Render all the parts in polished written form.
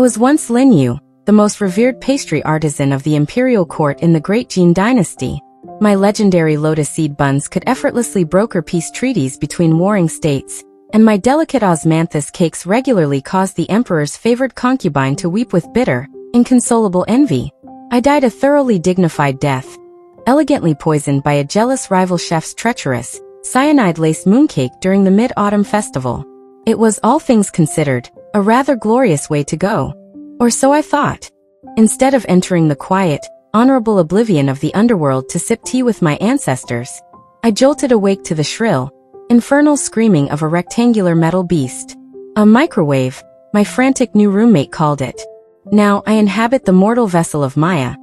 was once Lin Yu, the most revered pastry artisan of the imperial court in the Great Jin dynasty. My legendary lotus seed buns could effortlessly broker peace treaties between warring states, and my delicate osmanthus cakes regularly caused the emperor's favored concubine to weep with bitter, inconsolable envy. I died a thoroughly dignified death, elegantly poisoned by a jealous rival chef's treacherous, cyanide-laced mooncake during the Mid-Autumn Festival. It was, all things considered, a rather glorious way to go. Or so I thought. Instead of entering the quiet, honorable oblivion of the underworld to sip tea with my ancestors, I jolted awake to the shrill, infernal screaming of a rectangular metal beast. A microwave, my frantic new roommate called it. Now I inhabit the mortal vessel of Maya,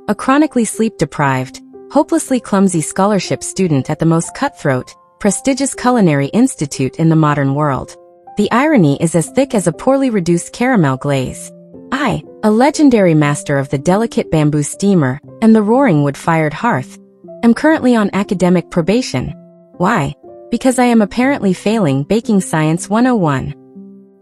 a chronically sleep-deprived, hopelessly clumsy scholarship student at the most cutthroat, prestigious culinary institute in the modern world. The irony is as thick as a poorly reduced caramel glaze. I, a legendary master of the delicate bamboo steamer and the roaring wood-fired hearth, am currently on academic probation. Why? Because I am apparently failing Baking Science 101.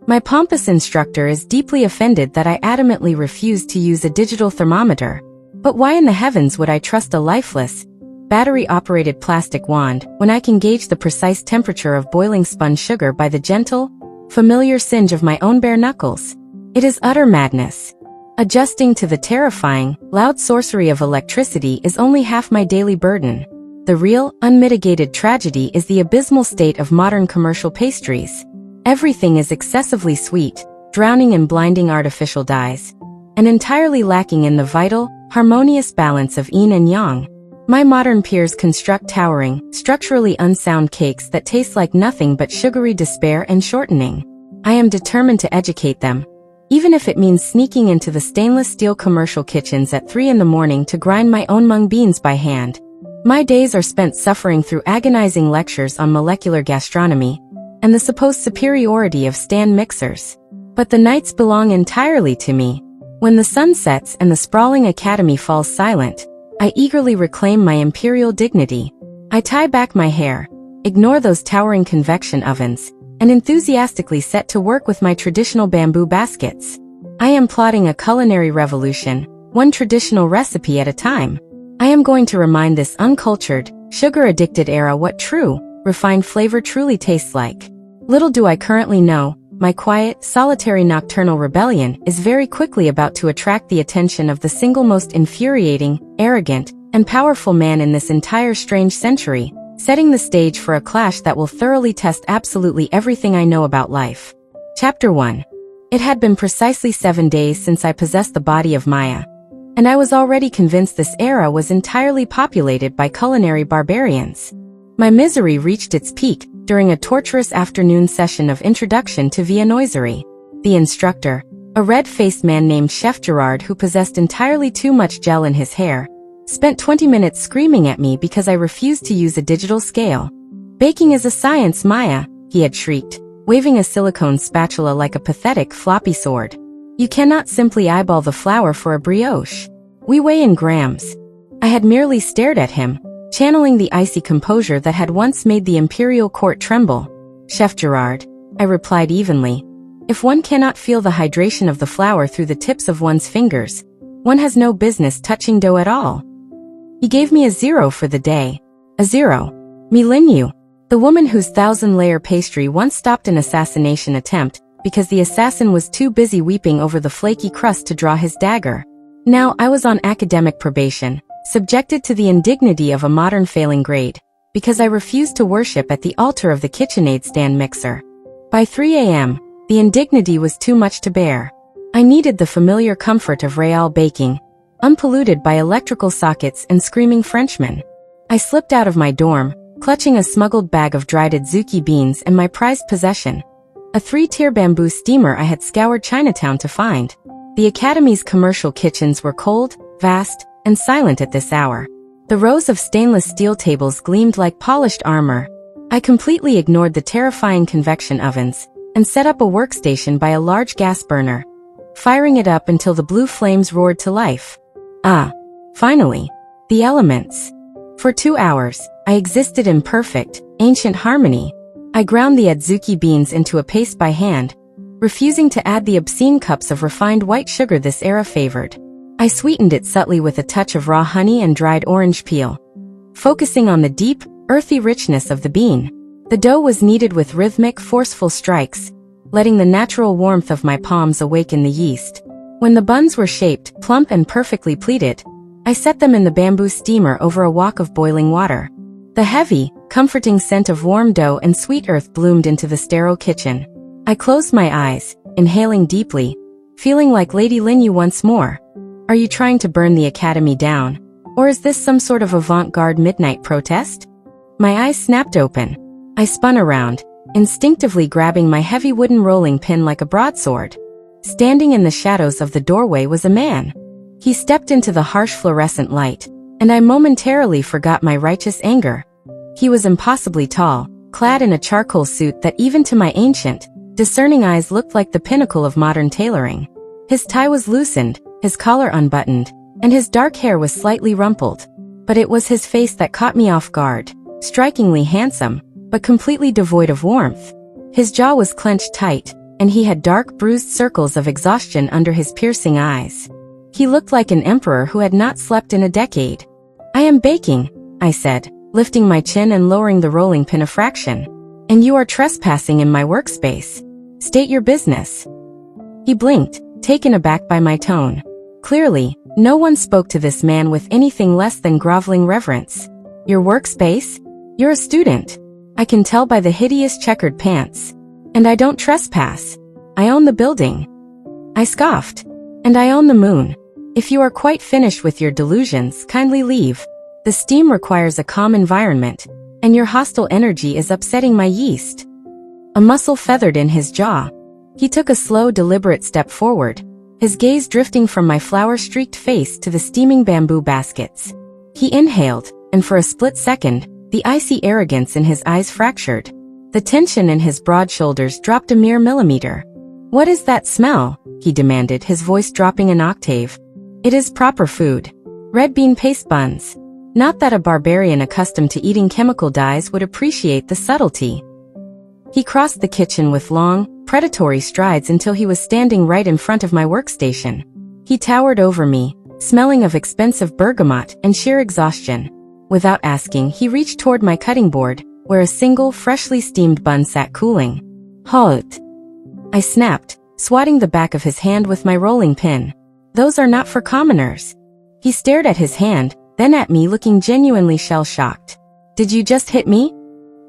My pompous instructor is deeply offended that I adamantly refuse to use a digital thermometer. But why in the heavens would I trust a lifeless, battery-operated plastic wand when I can gauge the precise temperature of boiling spun sugar by the gentle, familiar singe of my own bare knuckles? It is utter madness. Adjusting to the terrifying, loud sorcery of electricity is only half my daily burden. The real, unmitigated tragedy is the abysmal state of modern commercial pastries. Everything is excessively sweet, drowning in blinding artificial dyes, and entirely lacking in the vital, harmonious balance of yin and yang. My modern peers construct towering, structurally unsound cakes that taste like nothing but sugary despair and shortening. I am determined to educate them, even if it means sneaking into the stainless steel commercial kitchens at 3 in the morning to grind my own mung beans by hand. My days are spent suffering through agonizing lectures on molecular gastronomy and the supposed superiority of stand mixers. But the nights belong entirely to me. When the sun sets and the sprawling academy falls silent, I eagerly reclaim my imperial dignity. I tie back my hair, ignore those towering convection ovens, and enthusiastically set to work with my traditional bamboo baskets. I am plotting a culinary revolution, one traditional recipe at a time. I am going to remind this uncultured, sugar-addicted era what true, refined flavor truly tastes like. Little do I currently know, my quiet, solitary nocturnal rebellion is very quickly about to attract the attention of the single most infuriating, arrogant, and powerful man in this entire strange century, setting the stage for a clash that will thoroughly test absolutely everything I know about life. Chapter 1. It had been precisely 7 days since I possessed the body of Maya, and I was already convinced this era was entirely populated by culinary barbarians. My misery reached its peak during a torturous afternoon session of introduction to viennoiserie. The instructor, a red-faced man named Chef Gerard who possessed entirely too much gel in his hair, spent 20 minutes screaming at me because I refused to use a digital scale. "Baking is a science, Maya," he had shrieked, waving a silicone spatula like a pathetic floppy sword. "You cannot simply eyeball the flour for a brioche. We weigh in grams." I had merely stared at him, channeling the icy composure that had once made the imperial court tremble. "Chef Gerard," I replied evenly, "if one cannot feel the hydration of the flour through the tips of one's fingers, one has no business touching dough at all." He gave me a 0 for the day. A 0. Me Lin Yu, the woman whose 1,000-layer pastry once stopped an assassination attempt because the assassin was too busy weeping over the flaky crust to draw his dagger. Now I was on academic probation, subjected to the indignity of a modern failing grade, because I refused to worship at the altar of the KitchenAid stand mixer. By 3 a.m., the indignity was too much to bear. I needed the familiar comfort of real baking, unpolluted by electrical sockets and screaming Frenchmen. I slipped out of my dorm, clutching a smuggled bag of dried adzuki beans and my prized possession, a 3-tier bamboo steamer I had scoured Chinatown to find. The academy's commercial kitchens were cold, vast, and silent at this hour. The rows of stainless steel tables gleamed like polished armor. I completely ignored the terrifying convection ovens and set up a workstation by a large gas burner, firing it up until the blue flames roared to life. Ah, finally, the elements. For 2 hours, I existed in perfect, ancient harmony. I ground the adzuki beans into a paste by hand, refusing to add the obscene cups of refined white sugar this era favored. I sweetened it subtly with a touch of raw honey and dried orange peel, focusing on the deep, earthy richness of the bean. The dough was kneaded with rhythmic, forceful strikes, letting the natural warmth of my palms awaken the yeast. When the buns were shaped, plump and perfectly pleated, I set them in the bamboo steamer over a wok of boiling water. The heavy, comforting scent of warm dough and sweet earth bloomed into the sterile kitchen. I closed my eyes, inhaling deeply, feeling like Lady Linyu once more. Are you trying to burn the academy down? Or is this some sort of avant-garde midnight protest? My eyes snapped open. I spun around, instinctively grabbing my heavy wooden rolling pin like a broadsword. Standing in the shadows of the doorway was a man. He stepped into the harsh fluorescent light, and I momentarily forgot my righteous anger. He was impossibly tall, clad in a charcoal suit that even to my ancient, discerning eyes looked like the pinnacle of modern tailoring. His tie was loosened, his collar unbuttoned, and his dark hair was slightly rumpled. But it was his face that caught me off guard, strikingly handsome, but completely devoid of warmth. His jaw was clenched tight, and he had dark bruised circles of exhaustion under his piercing eyes. He looked like an emperor who had not slept in a decade. I am baking, I said, lifting my chin and lowering the rolling pin a fraction. And you are trespassing in my workspace. State your business. He blinked, taken aback by my tone. Clearly, no one spoke to this man with anything less than groveling reverence. Your workspace? You're a student. I can tell by the hideous checkered pants. And I don't trespass. I own the building. I scoffed. And I own the moon. If you are quite finished with your delusions, kindly leave. The steam requires a calm environment, and your hostile energy is upsetting my yeast. A muscle feathered in his jaw. He took a slow, deliberate step forward, his gaze drifting from my flour-streaked face to the steaming bamboo baskets. He inhaled, and for a split second, the icy arrogance in his eyes fractured. The tension in his broad shoulders dropped a mere millimeter. What is that smell? He demanded, his voice dropping an octave. It is proper food. Red bean paste buns. Not that a barbarian accustomed to eating chemical dyes would appreciate the subtlety. He crossed the kitchen with long, predatory strides until he was standing right in front of my workstation. He towered over me, smelling of expensive bergamot and sheer exhaustion. Without asking, he reached toward my cutting board, where a single, freshly steamed bun sat cooling. Halt! I snapped, swatting the back of his hand with my rolling pin. Those are not for commoners. He stared at his hand, then at me, looking genuinely shell-shocked. Did you just hit me?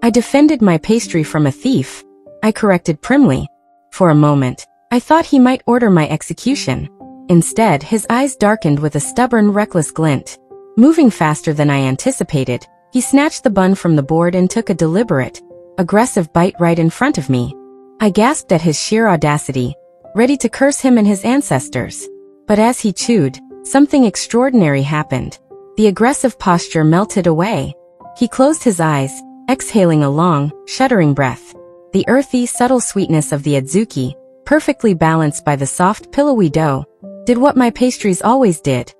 I defended my pastry from a thief, I corrected primly. For a moment, I thought he might order my execution. Instead, his eyes darkened with a stubborn, reckless glint. Moving faster than I anticipated, he snatched the bun from the board and took a deliberate, aggressive bite right in front of me. I gasped at his sheer audacity, ready to curse him and his ancestors. But as he chewed, something extraordinary happened. The aggressive posture melted away. He closed his eyes, exhaling a long, shuddering breath. The earthy, subtle sweetness of the adzuki, perfectly balanced by the soft, pillowy dough, did what my pastries always did.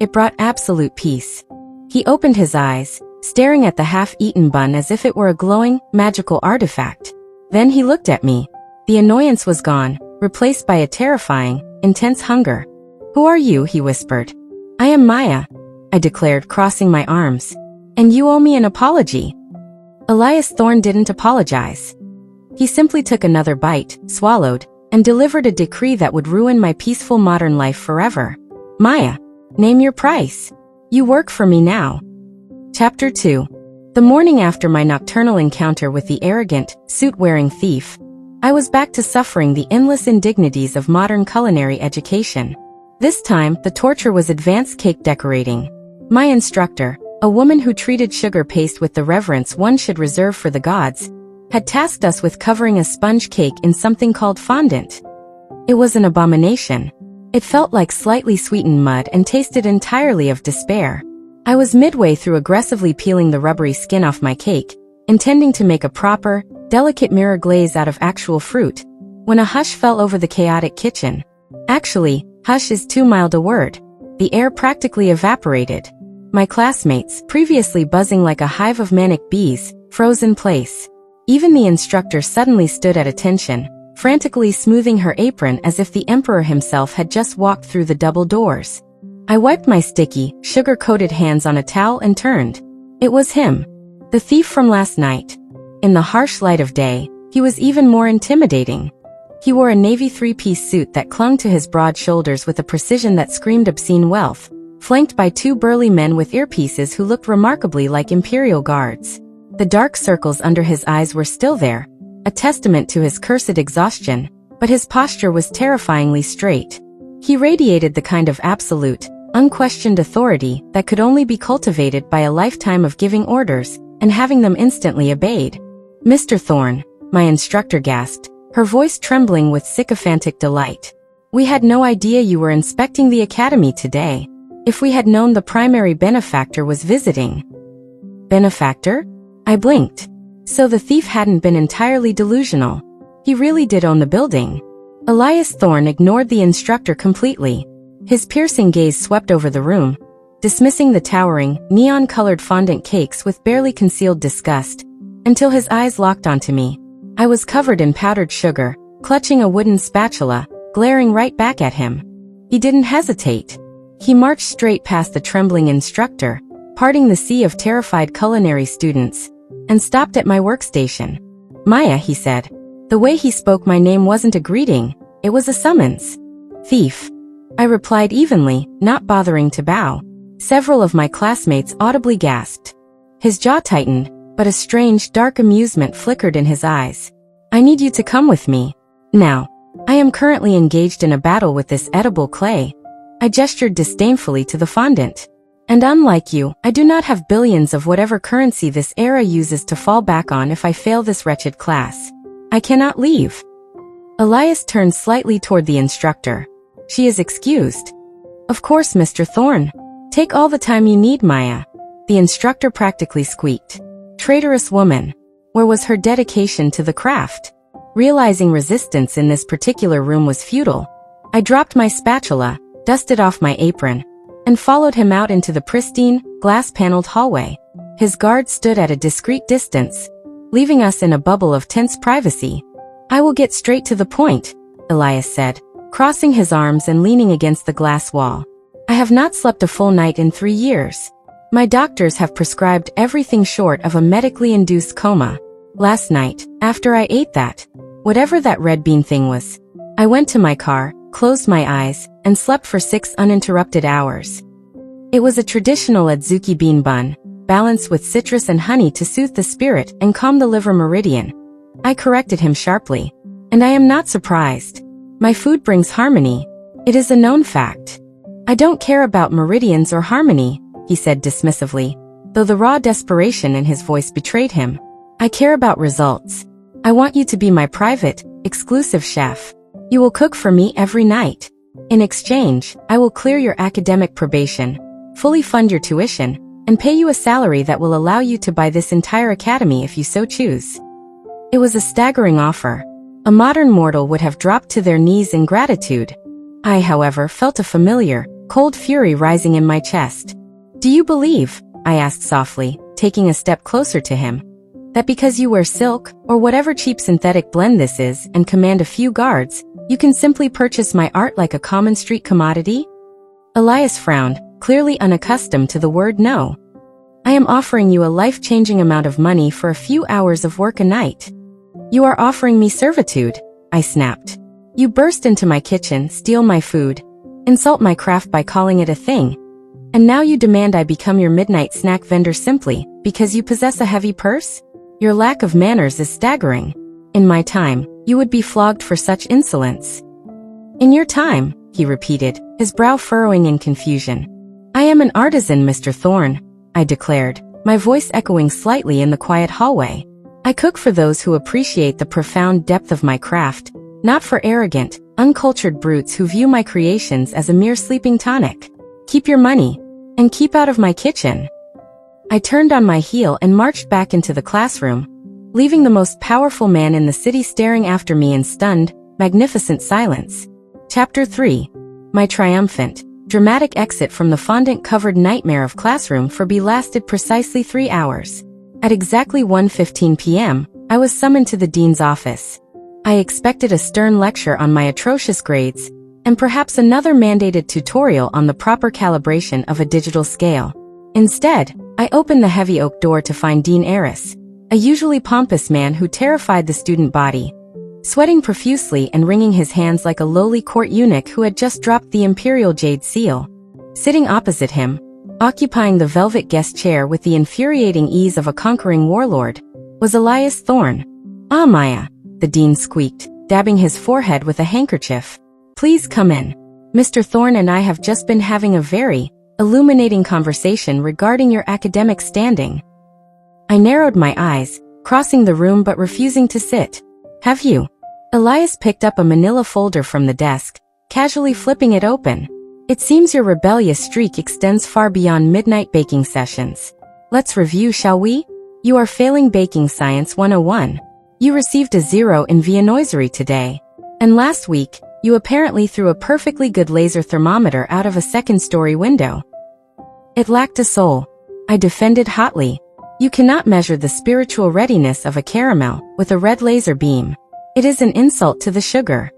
It brought absolute peace. He opened his eyes, staring at the half-eaten bun as if it were a glowing, magical artifact. Then he looked at me. The annoyance was gone, replaced by a terrifying, intense hunger. Who are you? He whispered. I am Maya, I declared, crossing my arms. And you owe me an apology. Elias Thorne didn't apologize. He simply took another bite, swallowed, and delivered a decree that would ruin my peaceful modern life forever. Maya, name your price. You work for me now. Chapter 2. The morning after my nocturnal encounter with the arrogant, suit-wearing thief, I was back to suffering the endless indignities of modern culinary education. This time, the torture was advanced cake decorating. My instructor, a woman who treated sugar paste with the reverence one should reserve for the gods, had tasked us with covering a sponge cake in something called fondant. It was an abomination. It felt like slightly sweetened mud and tasted entirely of despair. I was midway through aggressively peeling the rubbery skin off my cake, intending to make a proper, delicate mirror glaze out of actual fruit, when a hush fell over the chaotic kitchen. Actually, hush is too mild a word. The air practically evaporated. My classmates, previously buzzing like a hive of manic bees, froze in place. Even the instructor suddenly stood at attention, frantically smoothing her apron as if the emperor himself had just walked through the double doors. I wiped my sticky, sugar-coated hands on a towel and turned. It was him. The thief from last night. In the harsh light of day, he was even more intimidating. He wore a navy three-piece suit that clung to his broad shoulders with a precision that screamed obscene wealth, flanked by two burly men with earpieces who looked remarkably like imperial guards. The dark circles under his eyes were still there, a testament to his cursed exhaustion, but his posture was terrifyingly straight. He radiated the kind of absolute, unquestioned authority that could only be cultivated by a lifetime of giving orders and having them instantly obeyed. "Mr. Thorne," my instructor gasped, her voice trembling with sycophantic delight. "We had no idea you were inspecting the academy today. If we had known the primary benefactor was visiting." "Benefactor?" I blinked. So the thief hadn't been entirely delusional. He really did own the building. Elias Thorne ignored the instructor completely. His piercing gaze swept over the room, dismissing the towering, neon-colored fondant cakes with barely concealed disgust, until his eyes locked onto me. I was covered in powdered sugar, clutching a wooden spatula, glaring right back at him. He didn't hesitate. He marched straight past the trembling instructor, parting the sea of terrified culinary students, and stopped at my workstation. "Maya," he said. The way he spoke my name wasn't a greeting, it was a summons. "Thief," I replied evenly, not bothering to bow. Several of my classmates audibly gasped. His jaw tightened, but a strange, dark amusement flickered in his eyes. "I need you to come with me. Now. I am currently engaged in a battle with this edible clay." I gestured disdainfully to the fondant. "And unlike you, I do not have billions of whatever currency this era uses to fall back on if I fail this wretched class. I cannot leave." Elias turned slightly toward the instructor. "She is excused." "Of course, Mr. Thorne. Take all the time you need, Maya." The instructor practically squeaked. Traitorous woman. Where was her dedication to the craft? Realizing resistance in this particular room was futile, I dropped my spatula, dusted off my apron, and followed him out into the pristine, glass-paneled hallway. His guard stood at a discreet distance, leaving us in a bubble of tense privacy. "I will get straight to the point," Elias said, crossing his arms and leaning against the glass wall. "I have not slept a full night in 3 years. My doctors have prescribed everything short of a medically induced coma. Last night, after I ate that, whatever that red bean thing was, I went to my car, closed my eyes, and slept for 6 uninterrupted hours. It was a traditional adzuki bean bun, balanced with citrus and honey to soothe the spirit and calm the liver meridian." I corrected him sharply. "And I am not surprised. My food brings harmony. It is a known fact." "I don't care about meridians or harmony," he said dismissively, though the raw desperation in his voice betrayed him. "I care about results. I want you to be my private, exclusive chef. You will cook for me every night. In exchange, I will clear your academic probation, fully fund your tuition, and pay you a salary that will allow you to buy this entire academy if you so choose." It was a staggering offer. A modern mortal would have dropped to their knees in gratitude. I, however, felt a familiar, cold fury rising in my chest. "Do you believe," I asked softly, taking a step closer to him, "that because you wear silk, or whatever cheap synthetic blend this is, and command a few guards, you can simply purchase my art like a common street commodity?" Elias frowned, clearly unaccustomed to the word no. "I am offering you a life-changing amount of money for a few hours of work a night." "You are offering me servitude," I snapped. "You burst into my kitchen, steal my food, insult my craft by calling it a thing, and now you demand I become your midnight snack vendor simply because you possess a heavy purse? Your lack of manners is staggering. In my time, you would be flogged for such insolence." "In your time," he repeated, his brow furrowing in confusion. "I am an artisan, Mr. Thorne," I declared, my voice echoing slightly in the quiet hallway. "I cook for those who appreciate the profound depth of my craft, not for arrogant, uncultured brutes who view my creations as a mere sleeping tonic. Keep your money, and keep out of my kitchen." I turned on my heel and marched back into the classroom, leaving the most powerful man in the city staring after me in stunned, magnificent silence. Chapter 3. My triumphant, dramatic exit from the fondant-covered nightmare of classroom for B lasted precisely 3 hours. At exactly 1:15 p.m., I was summoned to the dean's office. I expected a stern lecture on my atrocious grades, and perhaps another mandated tutorial on the proper calibration of a digital scale. Instead, I opened the heavy oak door to find Dean Eris, a usually pompous man who terrified the student body, sweating profusely and wringing his hands like a lowly court eunuch who had just dropped the imperial jade seal. Sitting opposite him, occupying the velvet guest chair with the infuriating ease of a conquering warlord, was Elias Thorne. "Ah, Maya," the dean squeaked, dabbing his forehead with a handkerchief. "Please come in. Mr. Thorne and I have just been having a very illuminating conversation regarding your academic standing." I narrowed my eyes, crossing the room but refusing to sit. "Have you?" Elias picked up a manila folder from the desk, casually flipping it open. "It seems your rebellious streak extends far beyond midnight baking sessions. Let's review, shall we? You are failing Baking Science 101. You received a 0 in viennoiserie today. And last week, you apparently threw a perfectly good laser thermometer out of a second-story window." "It lacked a soul," I defended hotly. "You cannot measure the spiritual readiness of a caramel with a red laser beam. It is an insult to the sugar."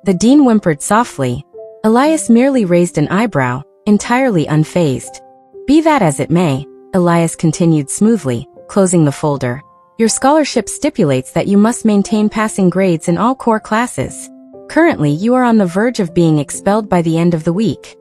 The dean whimpered softly. Elias merely raised an eyebrow, entirely unfazed. "Be that as it may," Elias continued smoothly, closing the folder. "Your scholarship stipulates that you must maintain passing grades in all core classes. Currently, you are on the verge of being expelled by the end of the week."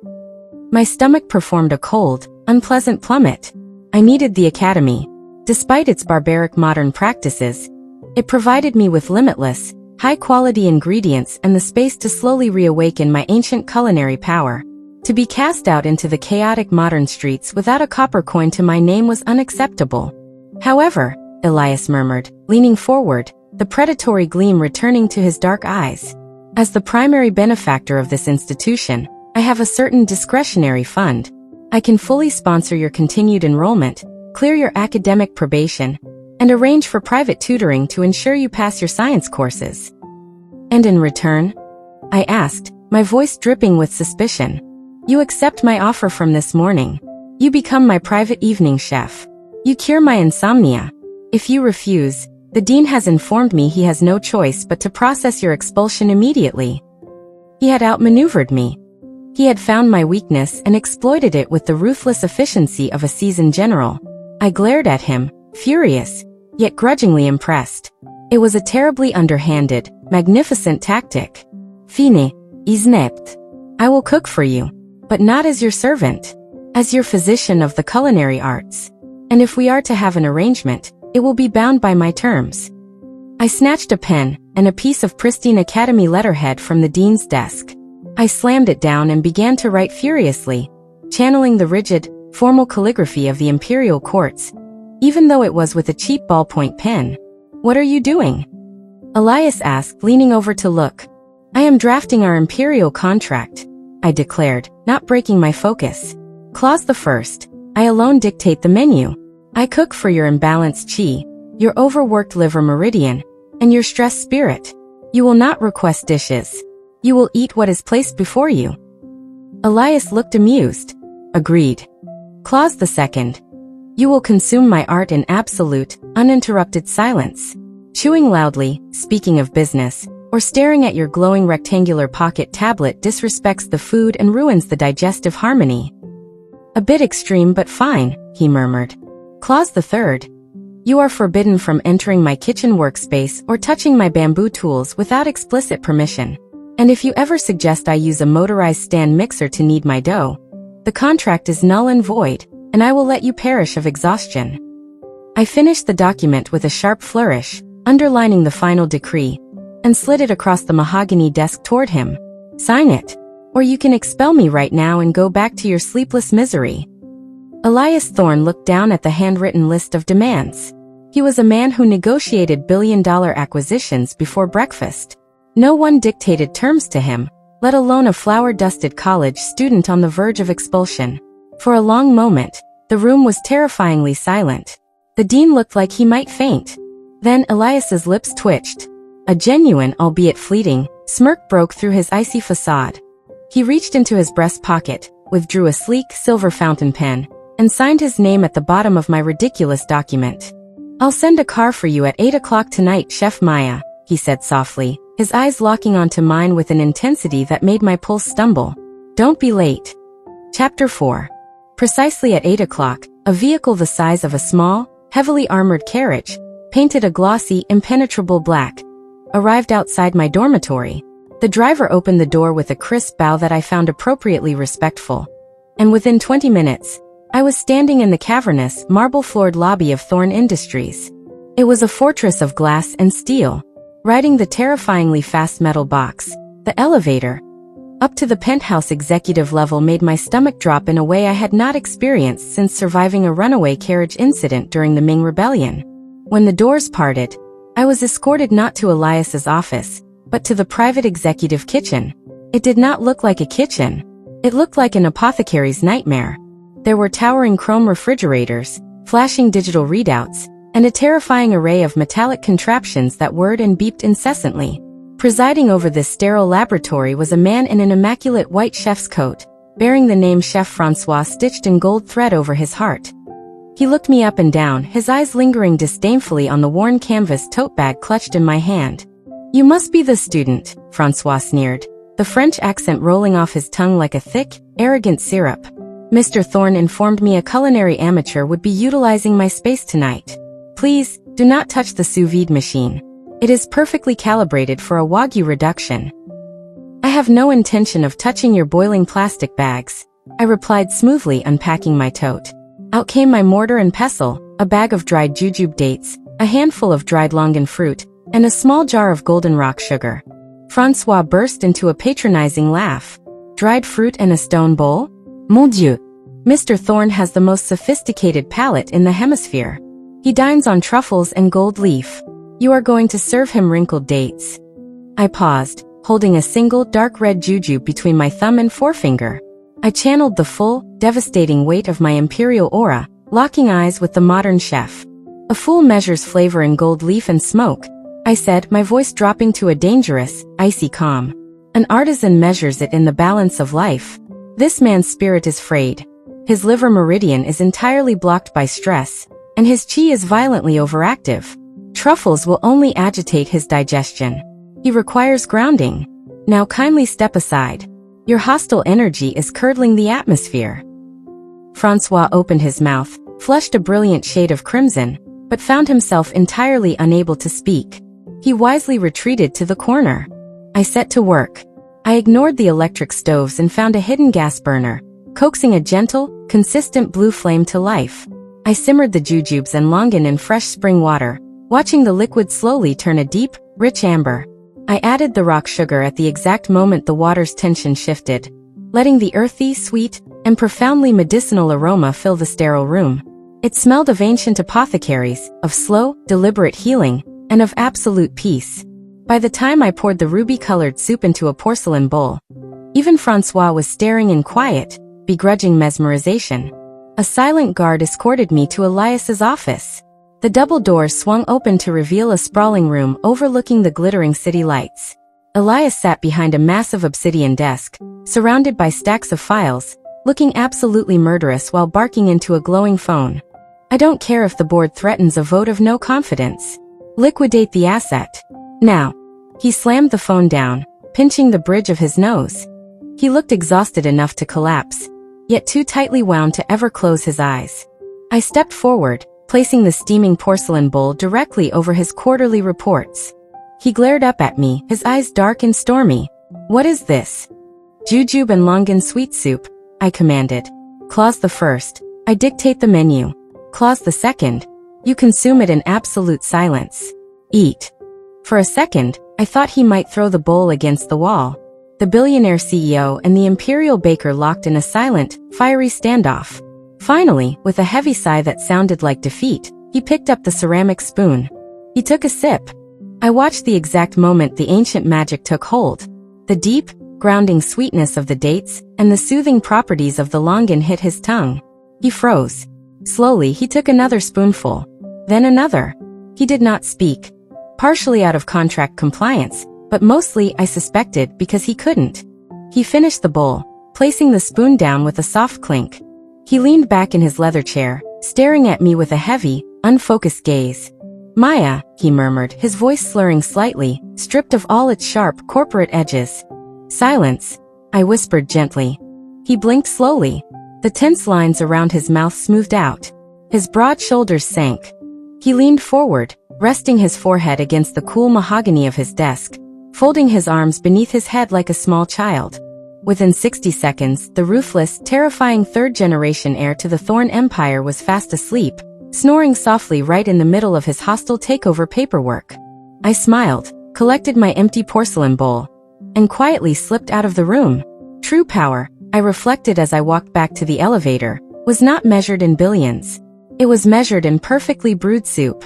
My stomach performed a cold, unpleasant plummet. I needed the academy. Despite its barbaric modern practices, it provided me with limitless, high-quality ingredients and the space to slowly reawaken my ancient culinary power. To be cast out into the chaotic modern streets without a copper coin to my name was unacceptable. "However," Elias murmured, leaning forward, the predatory gleam returning to his dark eyes, "as the primary benefactor of this institution, I have a certain discretionary fund. I can fully sponsor your continued enrollment, clear your academic probation, and arrange for private tutoring to ensure you pass your science courses." "And in return?" I asked, my voice dripping with suspicion. "You accept my offer from this morning. You become my private evening chef. You cure my insomnia. If you refuse, the dean has informed me he has no choice but to process your expulsion immediately." He had outmaneuvered me. He had found my weakness and exploited it with the ruthless efficiency of a seasoned general. I glared at him, furious, yet grudgingly impressed. It was a terribly underhanded, magnificent tactic. "Fine, isn't. I will cook for you, but not as your servant. As your physician of the culinary arts. And if we are to have an arrangement, it will be bound by my terms." I snatched a pen and a piece of pristine academy letterhead from the dean's desk. I slammed it down and began to write furiously, channeling the rigid, formal calligraphy of the imperial courts, even though it was with a cheap ballpoint pen. "What are you doing?" Elias asked, leaning over to look. "I am drafting our imperial contract," I declared, not breaking my focus. "Clause the first. I alone dictate the menu. I cook for your imbalanced chi, your overworked liver meridian, and your stressed spirit. You will not request dishes. You will eat what is placed before you." Elias looked amused. "Agreed." Clause the second. You will consume my art in absolute, uninterrupted silence. Chewing loudly, speaking of business, or staring at your glowing rectangular pocket tablet disrespects the food and ruins the digestive harmony." "A bit extreme but fine," he murmured. Clause the third. You are forbidden from entering my kitchen workspace or touching my bamboo tools without explicit permission. And if you ever suggest I use a motorized stand mixer to knead my dough, the contract is null and void, and I will let you perish of exhaustion. I finished the document with a sharp flourish, underlining the final decree, and slid it across the mahogany desk toward him. "Sign it, or you can expel me right now and go back to your sleepless misery." Elias Thorne looked down at the handwritten list of demands. He was a man who negotiated billion-dollar acquisitions before breakfast. No one dictated terms to him, let alone a flower-dusted college student on the verge of expulsion. For a long moment, the room was terrifyingly silent. The dean looked like he might faint. Then Elias's lips twitched. A genuine, albeit fleeting, smirk broke through his icy facade. He reached into his breast pocket, withdrew a sleek silver fountain pen, and signed his name at the bottom of my ridiculous document. "I'll send a car for you at 8 o'clock tonight, Chef Maya," he said softly, his eyes locking onto mine with an intensity that made my pulse stumble. Don't be late. Chapter 4. Precisely at 8 o'clock, a vehicle the size of a small, heavily armored carriage, painted a glossy, impenetrable black, arrived outside my dormitory. The driver opened the door with a crisp bow that I found appropriately respectful. And within 20 minutes, I was standing in the cavernous, marble-floored lobby of Thorn Industries. It was a fortress of glass and steel. Riding the terrifyingly fast metal box, the elevator, up to the penthouse executive level made my stomach drop in a way I had not experienced since surviving a runaway carriage incident during the Ming Rebellion. When the doors parted, I was escorted not to Elias's office, but to the private executive kitchen. It did not look like a kitchen. It looked like an apothecary's nightmare. There were towering chrome refrigerators, flashing digital readouts, and a terrifying array of metallic contraptions that whirred and beeped incessantly. Presiding over this sterile laboratory was a man in an immaculate white chef's coat, bearing the name Chef Francois stitched in gold thread over his heart. He looked me up and down, his eyes lingering disdainfully on the worn canvas tote bag clutched in my hand. You must be the student, Francois sneered, the French accent rolling off his tongue like a thick, arrogant syrup. Mr. Thorne informed me a culinary amateur would be utilizing my space tonight. Please, do not touch the sous vide machine. It is perfectly calibrated for a wagyu reduction. I have no intention of touching your boiling plastic bags, I replied smoothly, unpacking my tote. Out came my mortar and pestle, a bag of dried jujube dates, a handful of dried longan fruit, and a small jar of goldenrod sugar. Francois burst into a patronizing laugh. Dried fruit and a stone bowl? Mon Dieu! Mr. Thorne has the most sophisticated palate in the hemisphere. He dines on truffles and gold leaf. You are going to serve him wrinkled dates. I paused, holding a single dark red jujube between my thumb and forefinger. I channeled the full, devastating weight of my imperial aura, locking eyes with the modern chef. A fool measures flavor in gold leaf and smoke, I said, my voice dropping to a dangerous, icy calm. An artisan measures it in the balance of life. This man's spirit is frayed. His liver meridian is entirely blocked by stress, and his chi is violently overactive. Truffles will only agitate his digestion. He requires grounding. Now kindly step aside. Your hostile energy is curdling the atmosphere. Francois opened his mouth, flushed a brilliant shade of crimson, but found himself entirely unable to speak. He wisely retreated to the corner. I set to work. I ignored the electric stoves and found a hidden gas burner, coaxing a gentle, consistent blue flame to life. I simmered the jujubes and longan in fresh spring water, watching the liquid slowly turn a deep, rich amber. I added the rock sugar at the exact moment the water's tension shifted, letting the earthy, sweet, and profoundly medicinal aroma fill the sterile room. It smelled of ancient apothecaries, of slow, deliberate healing, and of absolute peace. By the time I poured the ruby-colored soup into a porcelain bowl, even Francois was staring in quiet, begrudging mesmerization. A silent guard escorted me to Elias's office. The double doors swung open to reveal a sprawling room overlooking the glittering city lights. Elias sat behind a massive obsidian desk, surrounded by stacks of files, looking absolutely murderous while barking into a glowing phone. I don't care if the board threatens a vote of no confidence. Liquidate the asset. Now. He slammed the phone down, pinching the bridge of his nose. He looked exhausted enough to collapse, yet too tightly wound to ever close his eyes. I stepped forward, placing the steaming porcelain bowl directly over his quarterly reports. He glared up at me, his eyes dark and stormy. What is this? Jujube and longan sweet soup, I commanded. Clause the first, I dictate the menu. Clause the second, you consume it in absolute silence. Eat. For a second, I thought he might throw the bowl against the wall. The billionaire CEO and the imperial baker locked in a silent, fiery standoff. Finally, with a heavy sigh that sounded like defeat, he picked up the ceramic spoon. He took a sip. I watched the exact moment the ancient magic took hold. The deep, grounding sweetness of the dates and the soothing properties of the longan hit his tongue. He froze. Slowly, he took another spoonful. Then another. He did not speak. Partially out of contract compliance, but mostly, I suspected, because he couldn't. He finished the bowl, placing the spoon down with a soft clink. He leaned back in his leather chair, staring at me with a heavy, unfocused gaze. Maya, he murmured, his voice slurring slightly, stripped of all its sharp, corporate edges. Silence, I whispered gently. He blinked slowly. The tense lines around his mouth smoothed out. His broad shoulders sank. He leaned forward, resting his forehead against the cool mahogany of his desk, folding his arms beneath his head like a small child. Within 60 seconds, the ruthless, terrifying third-generation heir to the Thorn Empire was fast asleep, snoring softly right in the middle of his hostile takeover paperwork. I smiled, collected my empty porcelain bowl, and quietly slipped out of the room. True power, I reflected as I walked back to the elevator, was not measured in billions. It was measured in perfectly brewed soup.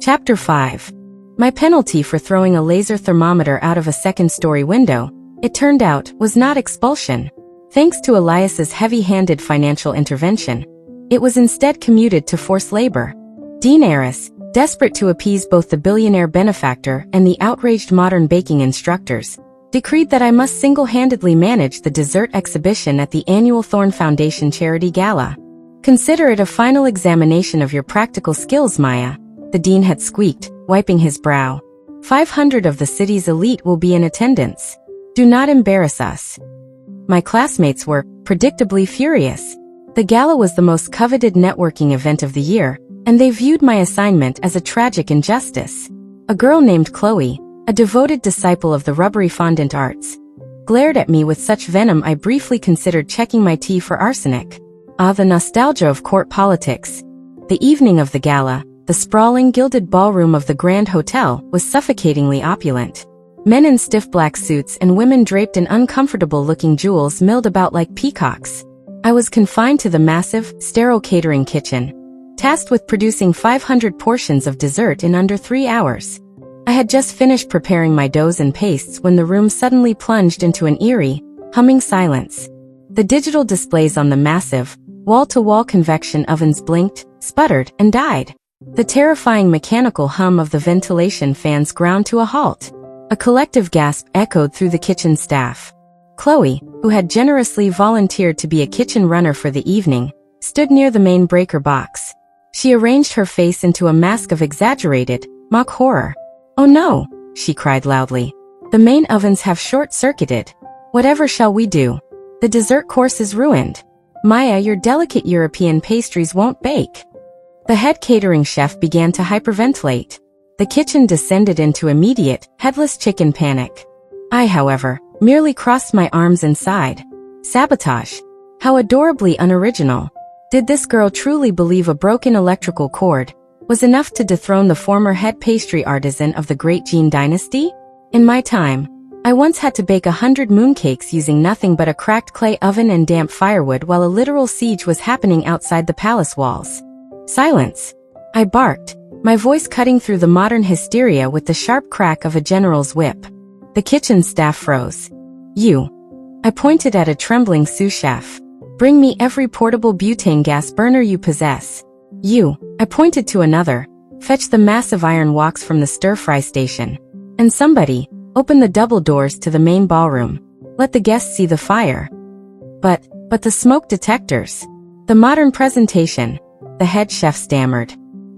Chapter 5. My penalty for throwing a laser thermometer out of a second-story window, it turned out, was not expulsion. Thanks to Elias's heavy-handed financial intervention, it was instead commuted to forced labor. Dean Eris, desperate to appease both the billionaire benefactor and the outraged modern baking instructors, decreed that I must single-handedly manage the dessert exhibition at the annual Thorn Foundation Charity Gala. Consider it a final examination of your practical skills, Maya, the dean had squeaked, wiping his brow. 500 of the city's elite will be in attendance. Do not embarrass us. My classmates were, predictably, furious. The gala was the most coveted networking event of the year, and they viewed my assignment as a tragic injustice. A girl named Chloe, a devoted disciple of the rubbery fondant arts, glared at me with such venom I briefly considered checking my tea for arsenic. Ah, the nostalgia of court politics. The evening of the gala, the sprawling gilded ballroom of the Grand Hotel, was suffocatingly opulent. Men in stiff black suits and women draped in uncomfortable-looking jewels milled about like peacocks. I was confined to the massive, sterile catering kitchen, tasked with producing 500 portions of dessert in under 3 hours. I had just finished preparing my doughs and pastes when the room suddenly plunged into an eerie, humming silence. The digital displays on the massive, wall-to-wall convection ovens blinked, sputtered, and died. The terrifying mechanical hum of the ventilation fans ground to a halt. A collective gasp echoed through the kitchen staff. Chloe, who had generously volunteered to be a kitchen runner for the evening, stood near the main breaker box. She arranged her face into a mask of exaggerated, mock horror. "Oh no," she cried loudly. "The main ovens have short-circuited. Whatever shall we do? The dessert course is ruined. Maya, your delicate European pastries won't bake." The head catering chef began to hyperventilate. The kitchen descended into immediate, headless chicken panic. I, however, merely crossed my arms and sighed. Sabotage. How adorably unoriginal. Did this girl truly believe a broken electrical cord was enough to dethrone the former head pastry artisan of the Great Jin dynasty? In my time, I once had to bake 100 mooncakes using nothing but a cracked clay oven and damp firewood while a literal siege was happening outside the palace walls. Silence. I barked, my voice cutting through the modern hysteria with the sharp crack of a general's whip. The kitchen staff froze. "You." I pointed at a trembling sous chef. "Bring me every portable butane gas burner you possess." "You." I pointed to another. "Fetch the massive iron woks from the stir-fry station. And somebody, open the double doors to the main ballroom. Let the guests see the fire." But the smoke detectors. The modern presentation," the head chef stammered.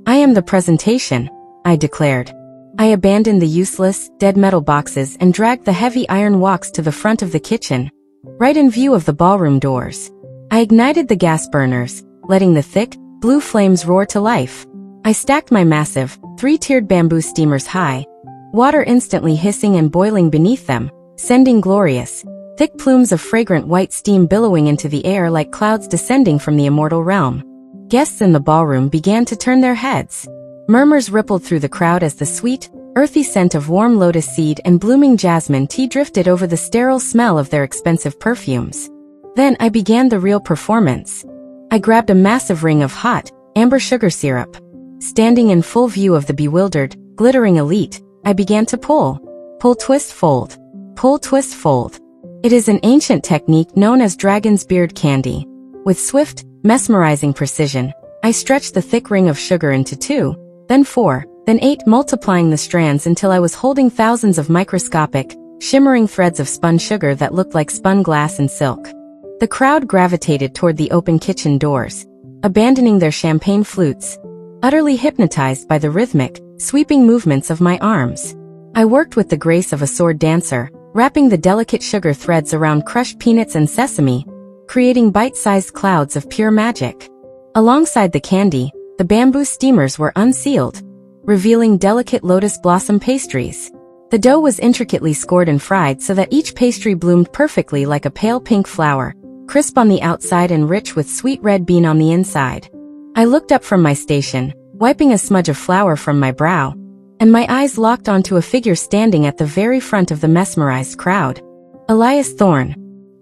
"I am the presentation," I declared. I abandoned the useless, dead metal boxes and dragged the heavy iron woks to the front of the kitchen, right in view of the ballroom doors. I ignited the gas burners, letting the thick, blue flames roar to life. I stacked my massive, 3-tiered bamboo steamers high, water instantly hissing and boiling beneath them, sending glorious, thick plumes of fragrant white steam billowing into the air like clouds descending from the immortal realm. Guests in the ballroom began to turn their heads. Murmurs rippled through the crowd as the sweet, earthy scent of warm lotus seed and blooming jasmine tea drifted over the sterile smell of their expensive perfumes. Then I began the real performance. I grabbed a massive ring of hot, amber sugar syrup. Standing in full view of the bewildered, glittering elite, I began to pull. Pull, twist, fold. Pull, twist, fold. It is an ancient technique known as dragon's beard candy. With swift, mesmerizing precision, I stretched the thick ring of sugar into 2, then 4, then 8, multiplying the strands until I was holding thousands of microscopic, shimmering threads of spun sugar that looked like spun glass and silk. The crowd gravitated toward the open kitchen doors, abandoning their champagne flutes, utterly hypnotized by the rhythmic, sweeping movements of my arms. I worked with the grace of a sword dancer, wrapping the delicate sugar threads around crushed peanuts and sesame, creating bite-sized clouds of pure magic. Alongside the candy, the bamboo steamers were unsealed, revealing delicate lotus blossom pastries. The dough was intricately scored and fried so that each pastry bloomed perfectly like a pale pink flower, crisp on the outside and rich with sweet red bean on the inside. I looked up from my station, wiping a smudge of flour from my brow, and my eyes locked onto a figure standing at the very front of the mesmerized crowd. Elias Thorne.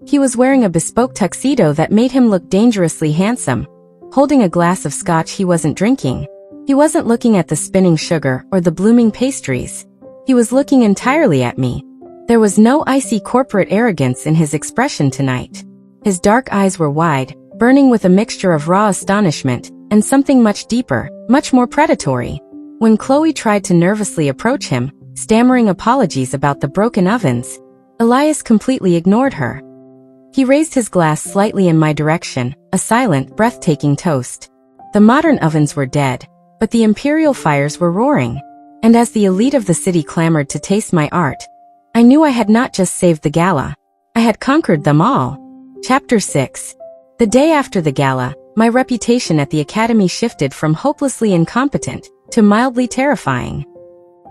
He was wearing a bespoke tuxedo that made him look dangerously handsome, holding a glass of scotch he wasn't drinking. He wasn't looking at the spinning sugar or the blooming pastries. He was looking entirely at me. There was no icy corporate arrogance in his expression tonight. His dark eyes were wide, burning with a mixture of raw astonishment and something much deeper, much more predatory. When Chloe tried to nervously approach him, stammering apologies about the broken ovens, Elias completely ignored her. He raised his glass slightly in my direction, a silent, breathtaking toast. The modern ovens were dead, but the imperial fires were roaring. And as the elite of the city clamored to taste my art, I knew I had not just saved the gala. I had conquered them all. Chapter 6. The day after the gala, my reputation at the academy shifted from hopelessly incompetent to mildly terrifying.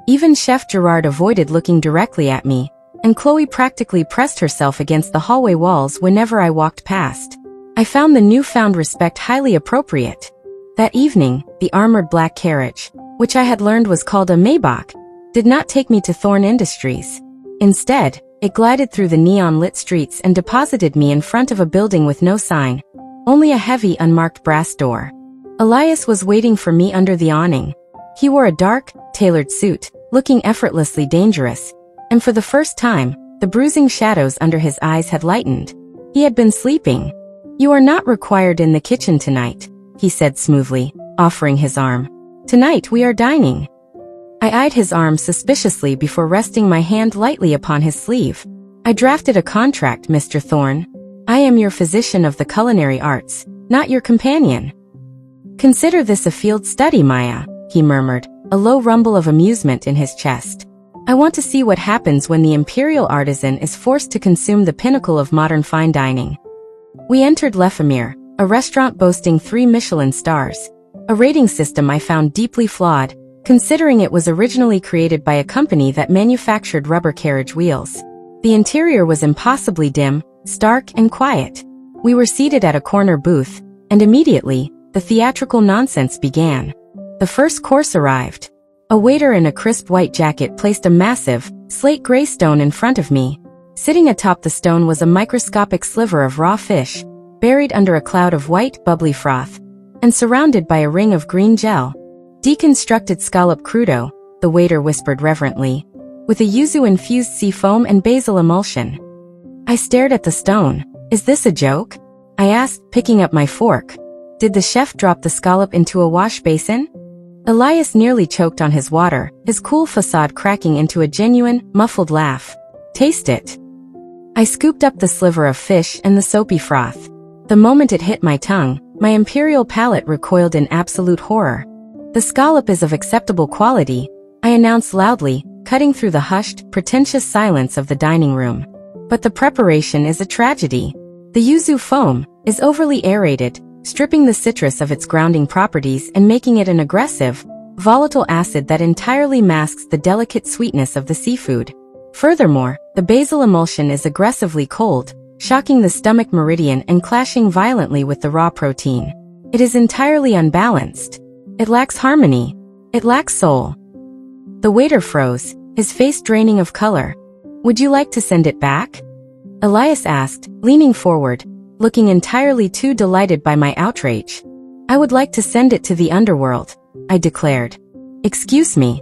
Even Chef Gerard avoided looking directly at me, and Chloe practically pressed herself against the hallway walls whenever I walked past. I found the newfound respect highly appropriate. That evening, the armored black carriage, which I had learned was called a Maybach, did not take me to Thorne Industries. Instead, it glided through the neon-lit streets and deposited me in front of a building with no sign, only a heavy unmarked brass door. Elias was waiting for me under the awning. He wore a dark, tailored suit, looking effortlessly dangerous, and for the first time, the bruising shadows under his eyes had lightened. He had been sleeping. "You are not required in the kitchen tonight," he said smoothly, offering his arm. "Tonight we are dining." I eyed his arm suspiciously before resting my hand lightly upon his sleeve. "I drafted a contract, Mr. Thorne. I am your physician of the culinary arts, not your companion." "Consider this a field study, Maya," he murmured, a low rumble of amusement in his chest. "I want to see what happens when the imperial artisan is forced to consume the pinnacle of modern fine dining." We entered L'Ephémère, a restaurant boasting 3 Michelin stars, a rating system I found deeply flawed, considering it was originally created by a company that manufactured rubber carriage wheels. The interior was impossibly dim, stark, and quiet. We were seated at a corner booth, and immediately, the theatrical nonsense began. The first course arrived. A waiter in a crisp white jacket placed a massive, slate gray stone in front of me. Sitting atop the stone was a microscopic sliver of raw fish, buried under a cloud of white, bubbly froth, and surrounded by a ring of green gel. "Deconstructed scallop crudo," the waiter whispered reverently, "with a yuzu-infused sea foam and basil emulsion." I stared at the stone. "Is this a joke?" I asked, picking up my fork. "Did the chef drop the scallop into a wash basin?" Elias nearly choked on his water, his cool facade cracking into a genuine, muffled laugh. "Taste it." I scooped up the sliver of fish and the soapy froth. The moment it hit my tongue, my imperial palate recoiled in absolute horror. "The scallop is of acceptable quality," I announced loudly, cutting through the hushed, pretentious silence of the dining room. "But the preparation is a tragedy. The yuzu foam is overly aerated, stripping the citrus of its grounding properties and making it an aggressive, volatile acid that entirely masks the delicate sweetness of the seafood. Furthermore, the basil emulsion is aggressively cold, shocking the stomach meridian and clashing violently with the raw protein. It is entirely unbalanced. It lacks harmony. It lacks soul." The waiter froze, his face draining of color. "Would you like to send it back?" Elias asked, leaning forward, looking entirely too delighted by my outrage. "I would like to send it to the underworld," I declared. "Excuse me."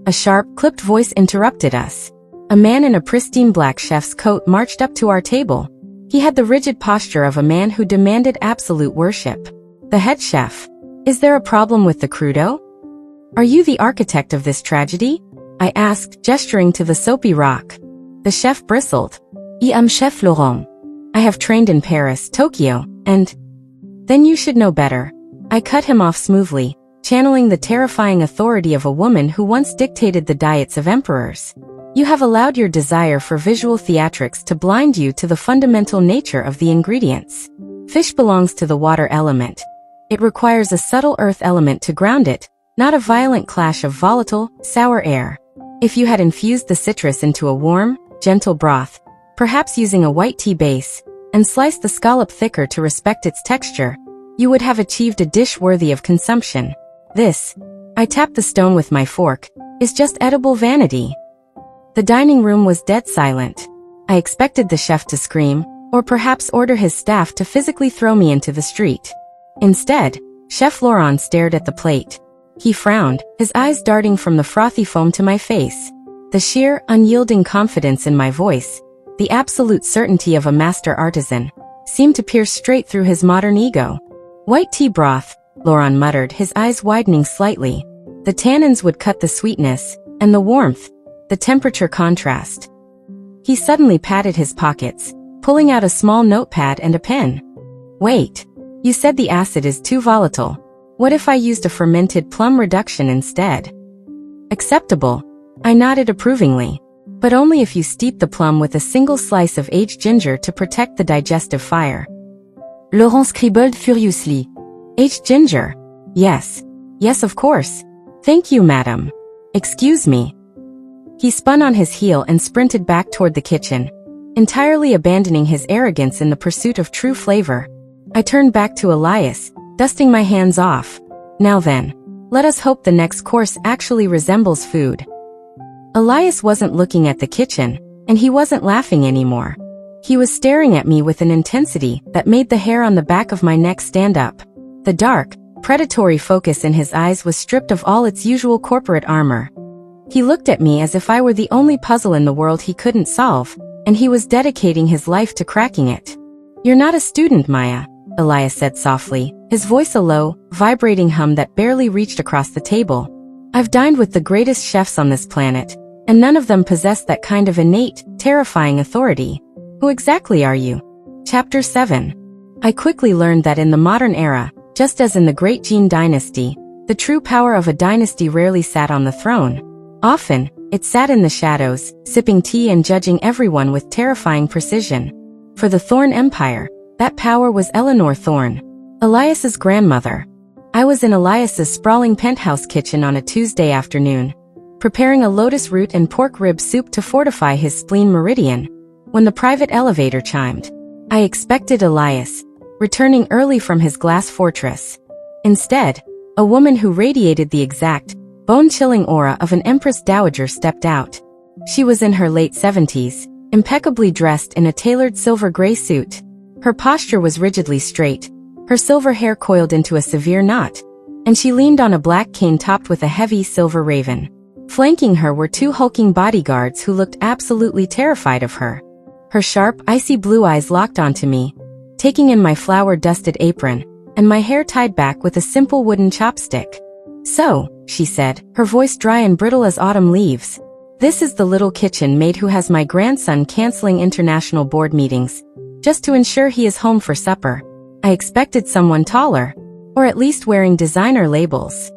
A sharp, clipped voice interrupted us. A man in a pristine black chef's coat marched up to our table. He had the rigid posture of a man who demanded absolute worship. "The head chef. Is there a problem with the crudo? Are you the architect of this tragedy?" I asked, gesturing to the soapy rock. The chef bristled. "I am Chef Laurent. I have trained in Paris, Tokyo, and—" "Then you should know better." I cut him off smoothly, channeling the terrifying authority of a woman who once dictated the diets of emperors. You have allowed your desire for visual theatrics to blind you to the fundamental nature of the ingredients. Fish belongs to the water element. It requires a subtle earth element to ground it, not a violent clash of volatile, sour air. If you had infused the citrus into a warm, gentle broth, perhaps using a white tea base, and sliced the scallop thicker to respect its texture, you would have achieved a dish worthy of consumption. This, I tapped the stone with my fork, is just edible vanity. The dining room was dead silent. I expected the chef to scream, or perhaps order his staff to physically throw me into the street. Instead, Chef Laurent stared at the plate. He frowned, his eyes darting from the frothy foam to my face. The sheer, unyielding confidence in my voice, the absolute certainty of a master artisan, seemed to pierce straight through his modern ego. White tea broth, Laurent muttered, his eyes widening slightly. The tannins would cut the sweetness, and the warmth, the temperature contrast. He suddenly patted his pockets, pulling out a small notepad and a pen. Wait, you said the acid is too volatile. What if I used a fermented plum reduction instead? Acceptable. I nodded approvingly. But only if you steep the plum with a single slice of aged ginger to protect the digestive fire. Laurent scribbled furiously. Aged ginger? Yes. Yes, of course. Thank you, madam. Excuse me. He spun on his heel and sprinted back toward the kitchen, entirely abandoning his arrogance in the pursuit of true flavor. I turned back to Elias, dusting my hands off. Now then, let us hope the next course actually resembles food. Elias wasn't looking at the kitchen, and he wasn't laughing anymore. He was staring at me with an intensity that made the hair on the back of my neck stand up. The dark, predatory focus in his eyes was stripped of all its usual corporate armor. He looked at me as if I were the only puzzle in the world he couldn't solve, and he was dedicating his life to cracking it. You're not a student, Maya, Elias said softly, his voice a low, vibrating hum that barely reached across the table. I've dined with the greatest chefs on this planet, and none of them possess that kind of innate, terrifying authority. Who exactly are you? Chapter 7. I quickly learned that in the modern era, just as in the Great Jin dynasty, the true power of a dynasty rarely sat on the throne. Often, it sat in the shadows, sipping tea and judging everyone with terrifying precision. For the Thorne Empire, that power was Eleanor Thorne, Elias's grandmother. I was in Elias's sprawling penthouse kitchen on a Tuesday afternoon, preparing a lotus root and pork rib soup to fortify his spleen meridian, when the private elevator chimed. I expected Elias, returning early from his glass fortress. Instead, a woman who radiated the exact, bone-chilling aura of an empress dowager stepped out. She was in her late 70s, impeccably dressed in a tailored silver gray suit. Her posture was rigidly straight, her silver hair coiled into a severe knot, and she leaned on a black cane topped with a heavy silver raven. Flanking her were two hulking bodyguards who looked absolutely terrified of her. Her sharp, icy blue eyes locked onto me, taking in my flour-dusted apron, and my hair tied back with a simple wooden chopstick. So, she said, her voice dry and brittle as autumn leaves, this is the little kitchen maid who has my grandson canceling international board meetings, just to ensure he is home for supper. I expected someone taller, or at least wearing designer labels.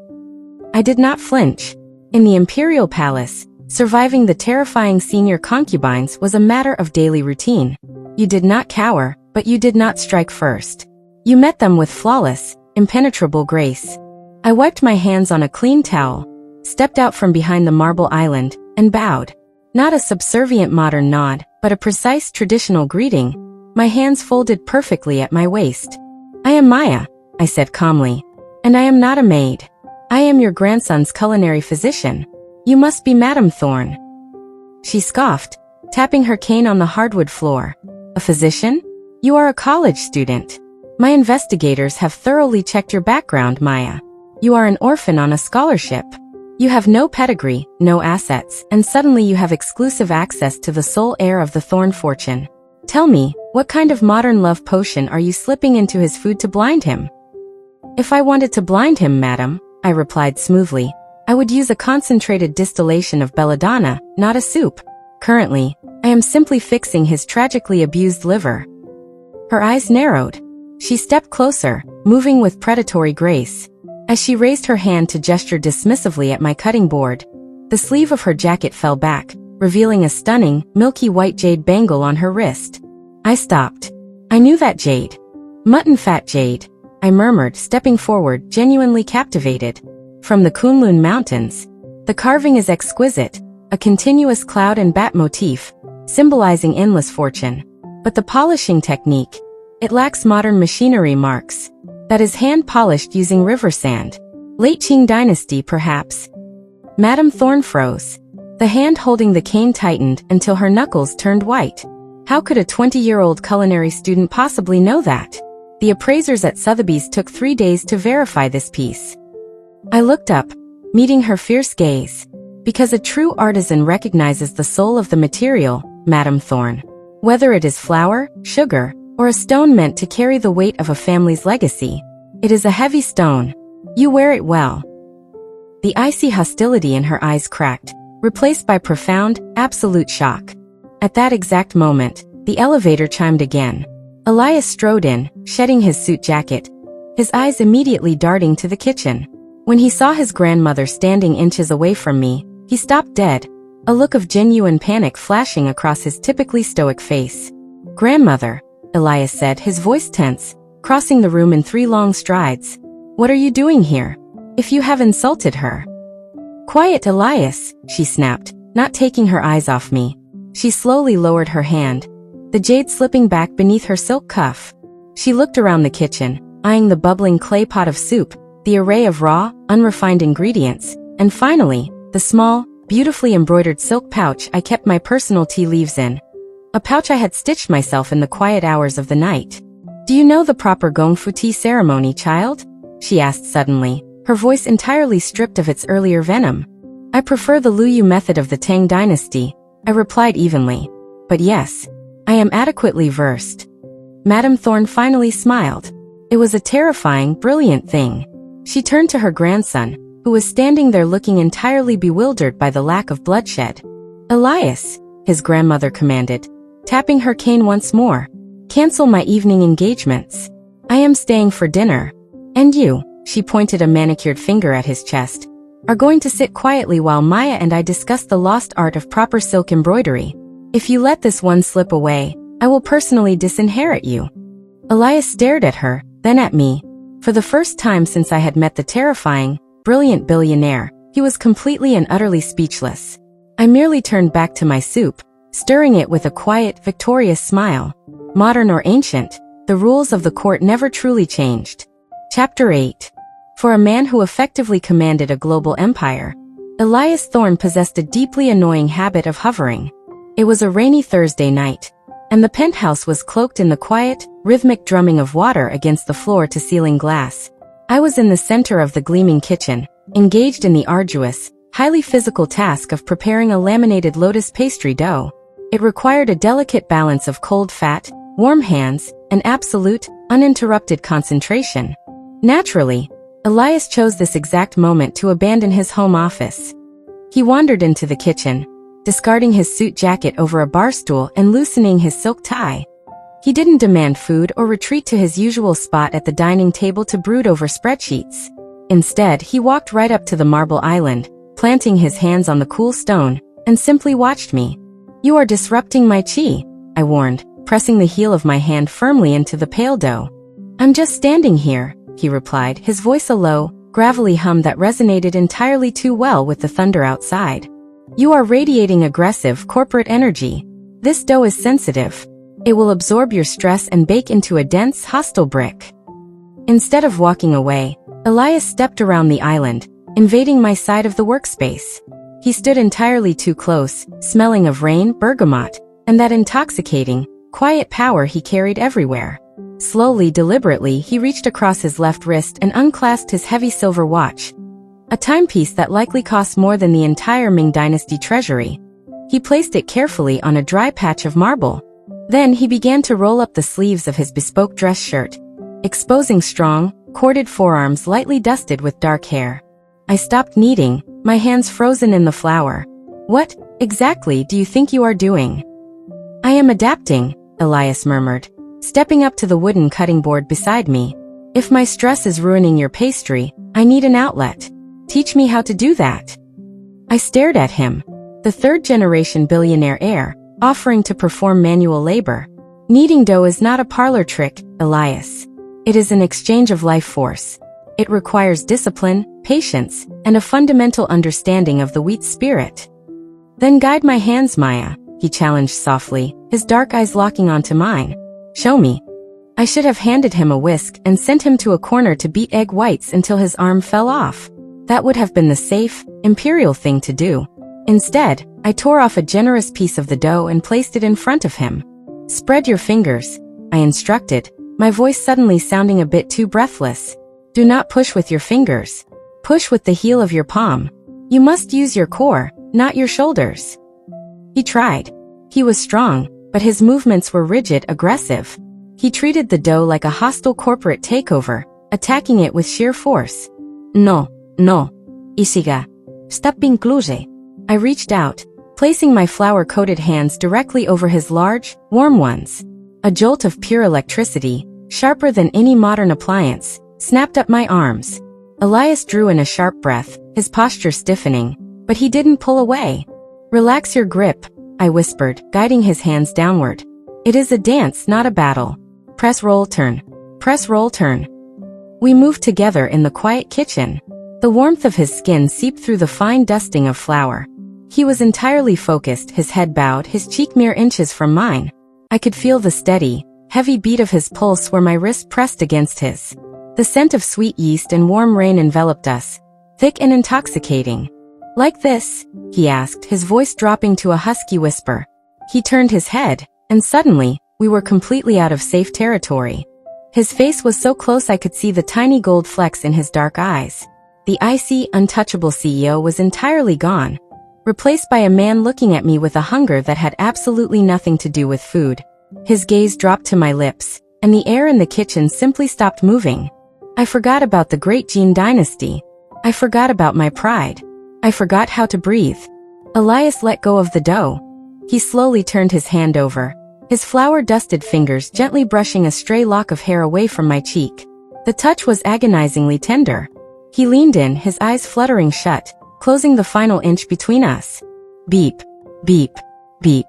I did not flinch. In the imperial palace, surviving the terrifying senior concubines was a matter of daily routine. You did not cower, but you did not strike first. You met them with flawless, impenetrable grace. I wiped my hands on a clean towel, stepped out from behind the marble island, and bowed. Not a subservient modern nod, but a precise traditional greeting, my hands folded perfectly at my waist. I am Maya, I said calmly. And I am not a maid. I am your grandson's culinary physician. You must be Madame Thorne. She scoffed, tapping her cane on the hardwood floor. A physician? You are a college student. My investigators have thoroughly checked your background, Maya. You are an orphan on a scholarship. You have no pedigree, no assets, and suddenly you have exclusive access to the sole heir of the Thorne fortune. Tell me, what kind of modern love potion are you slipping into his food to blind him? If I wanted to blind him, madam, I replied smoothly, I would use a concentrated distillation of belladonna, not a soup. Currently, I am simply fixing his tragically abused liver. Her eyes narrowed. She stepped closer, moving with predatory grace. As she raised her hand to gesture dismissively at my cutting board, the sleeve of her jacket fell back, revealing a stunning, milky white jade bangle on her wrist. I stopped. I knew that jade. Mutton fat jade, I murmured, stepping forward, genuinely captivated. From the Kunlun Mountains. The carving is exquisite, a continuous cloud and bat motif, symbolizing endless fortune. But the polishing technique, it lacks modern machinery marks. That is hand-polished using river sand. Late Qing dynasty, perhaps. Madame Thorne froze. The hand holding the cane tightened until her knuckles turned white. How could a 20-year-old culinary student possibly know that? The appraisers at Sotheby's took 3 days to verify this piece. I looked up, meeting her fierce gaze. Because a true artisan recognizes the soul of the material, Madame Thorne. Whether it is flour, sugar, or a stone meant to carry the weight of a family's legacy, it is a heavy stone. You wear it well. The icy hostility in her eyes cracked, replaced by profound, absolute shock. At that exact moment, the elevator chimed again. Elias strode in, shedding his suit jacket, his eyes immediately darting to the kitchen. When he saw his grandmother standing inches away from me, he stopped dead, a look of genuine panic flashing across his typically stoic face. "Grandmother," Elias said, his voice tense, crossing the room in 3 long strides. "What are you doing here? If you have insulted her." "Quiet, Elias," she snapped, not taking her eyes off me. She slowly lowered her hand, the jade slipping back beneath her silk cuff. She looked around the kitchen, eyeing the bubbling clay pot of soup, the array of raw, unrefined ingredients, and finally, the small, beautifully embroidered silk pouch I kept my personal tea leaves in. A pouch I had stitched myself in the quiet hours of the night. "Do you know the proper gongfu tea ceremony, child?" she asked suddenly, her voice entirely stripped of its earlier venom. "I prefer the Luyu method of the Tang dynasty," I replied evenly. "But yes, I am adequately versed." Madame Thorne finally smiled. It was a terrifying, brilliant thing. She turned to her grandson, who was standing there looking entirely bewildered by the lack of bloodshed. "Elias," his grandmother commanded, tapping her cane once more. "Cancel my evening engagements. I am staying for dinner. And you," she pointed a manicured finger at his chest, "are going to sit quietly while Maya and I discuss the lost art of proper silk embroidery. If you let this one slip away, I will personally disinherit you." Elias stared at her, then at me. For the first time since I had met the terrifying, brilliant billionaire, he was completely and utterly speechless. I merely turned back to my soup, stirring it with a quiet, victorious smile. Modern or ancient, the rules of the court never truly changed. Chapter 8. For a man who effectively commanded a global empire, Elias Thorne possessed a deeply annoying habit of hovering. It was a rainy Thursday night, and the penthouse was cloaked in the quiet, rhythmic drumming of water against the floor-to-ceiling glass. I was in the center of the gleaming kitchen, engaged in the arduous, highly physical task of preparing a laminated lotus pastry dough. It required a delicate balance of cold fat, warm hands, and absolute, uninterrupted concentration. Naturally, Elias chose this exact moment to abandon his home office. He wandered into the kitchen, discarding his suit jacket over a bar stool and loosening his silk tie. He didn't demand food or retreat to his usual spot at the dining table to brood over spreadsheets. Instead, he walked right up to the marble island, planting his hands on the cool stone, and simply watched me. "You are disrupting my chi," I warned, pressing the heel of my hand firmly into the pale dough. "I'm just standing here," he replied, his voice a low, gravelly hum that resonated entirely too well with the thunder outside. "You are radiating aggressive, corporate energy. This dough is sensitive. It will absorb your stress and bake into a dense, hostile brick." Instead of walking away, Elias stepped around the island, invading my side of the workspace. He stood entirely too close, smelling of rain, bergamot, and that intoxicating, quiet power he carried everywhere. Slowly, deliberately, he reached across his left wrist and unclasped his heavy silver watch, a timepiece that likely cost more than the entire Ming Dynasty treasury. He placed it carefully on a dry patch of marble. Then he began to roll up the sleeves of his bespoke dress shirt, exposing strong, corded forearms lightly dusted with dark hair. I stopped kneading, my hands frozen in the flour. "What, exactly, do you think you are doing?" "I am adapting," Elias murmured, stepping up to the wooden cutting board beside me. If my stress is ruining your pastry, I need an outlet. Teach me how to do that. I stared at him, the third-generation billionaire heir, offering to perform manual labor. Kneading dough is not a parlor trick, Elias. It is an exchange of life force. It requires discipline, patience, and a fundamental understanding of the wheat spirit. Then guide my hands, Maya, he challenged softly, his dark eyes locking onto mine. Show me. I should have handed him a whisk and sent him to a corner to beat egg whites until his arm fell off. That would have been the safe, imperial thing to do. Instead, I tore off a generous piece of the dough and placed it in front of him. Spread your fingers, I instructed, my voice suddenly sounding a bit too breathless. Do not push with your fingers. Push with the heel of your palm. You must use your core, not your shoulders. He tried. He was strong, but his movements were rigid, aggressive. He treated the dough like a hostile corporate takeover, attacking it with sheer force. No, Isiga. Stop being incluye. I reached out, placing my flour-coated hands directly over his large, warm ones. A jolt of pure electricity, sharper than any modern appliance, snapped up my arms. Elias drew in a sharp breath, his posture stiffening, but he didn't pull away. Relax your grip, I whispered, guiding his hands downward. It is a dance, not a battle. Press, roll, turn. Press, roll, turn. We moved together in the quiet kitchen. The warmth of his skin seeped through the fine dusting of flour. He was entirely focused, his head bowed, his cheek mere inches from mine. I could feel the steady, heavy beat of his pulse where my wrist pressed against his. The scent of sweet yeast and warm rain enveloped us, thick and intoxicating. Like this? He asked, his voice dropping to a husky whisper. He turned his head, and suddenly, we were completely out of safe territory. His face was so close I could see the tiny gold flecks in his dark eyes. The icy, untouchable CEO was entirely gone, replaced by a man looking at me with a hunger that had absolutely nothing to do with food. His gaze dropped to my lips, and the air in the kitchen simply stopped moving. I forgot about the great Jin dynasty. I forgot about my pride. I forgot how to breathe. Elias let go of the dough. He slowly turned his hand over, his flour-dusted fingers gently brushing a stray lock of hair away from my cheek. The touch was agonizingly tender. He leaned in, his eyes fluttering shut, closing the final inch between us. Beep, beep, beep.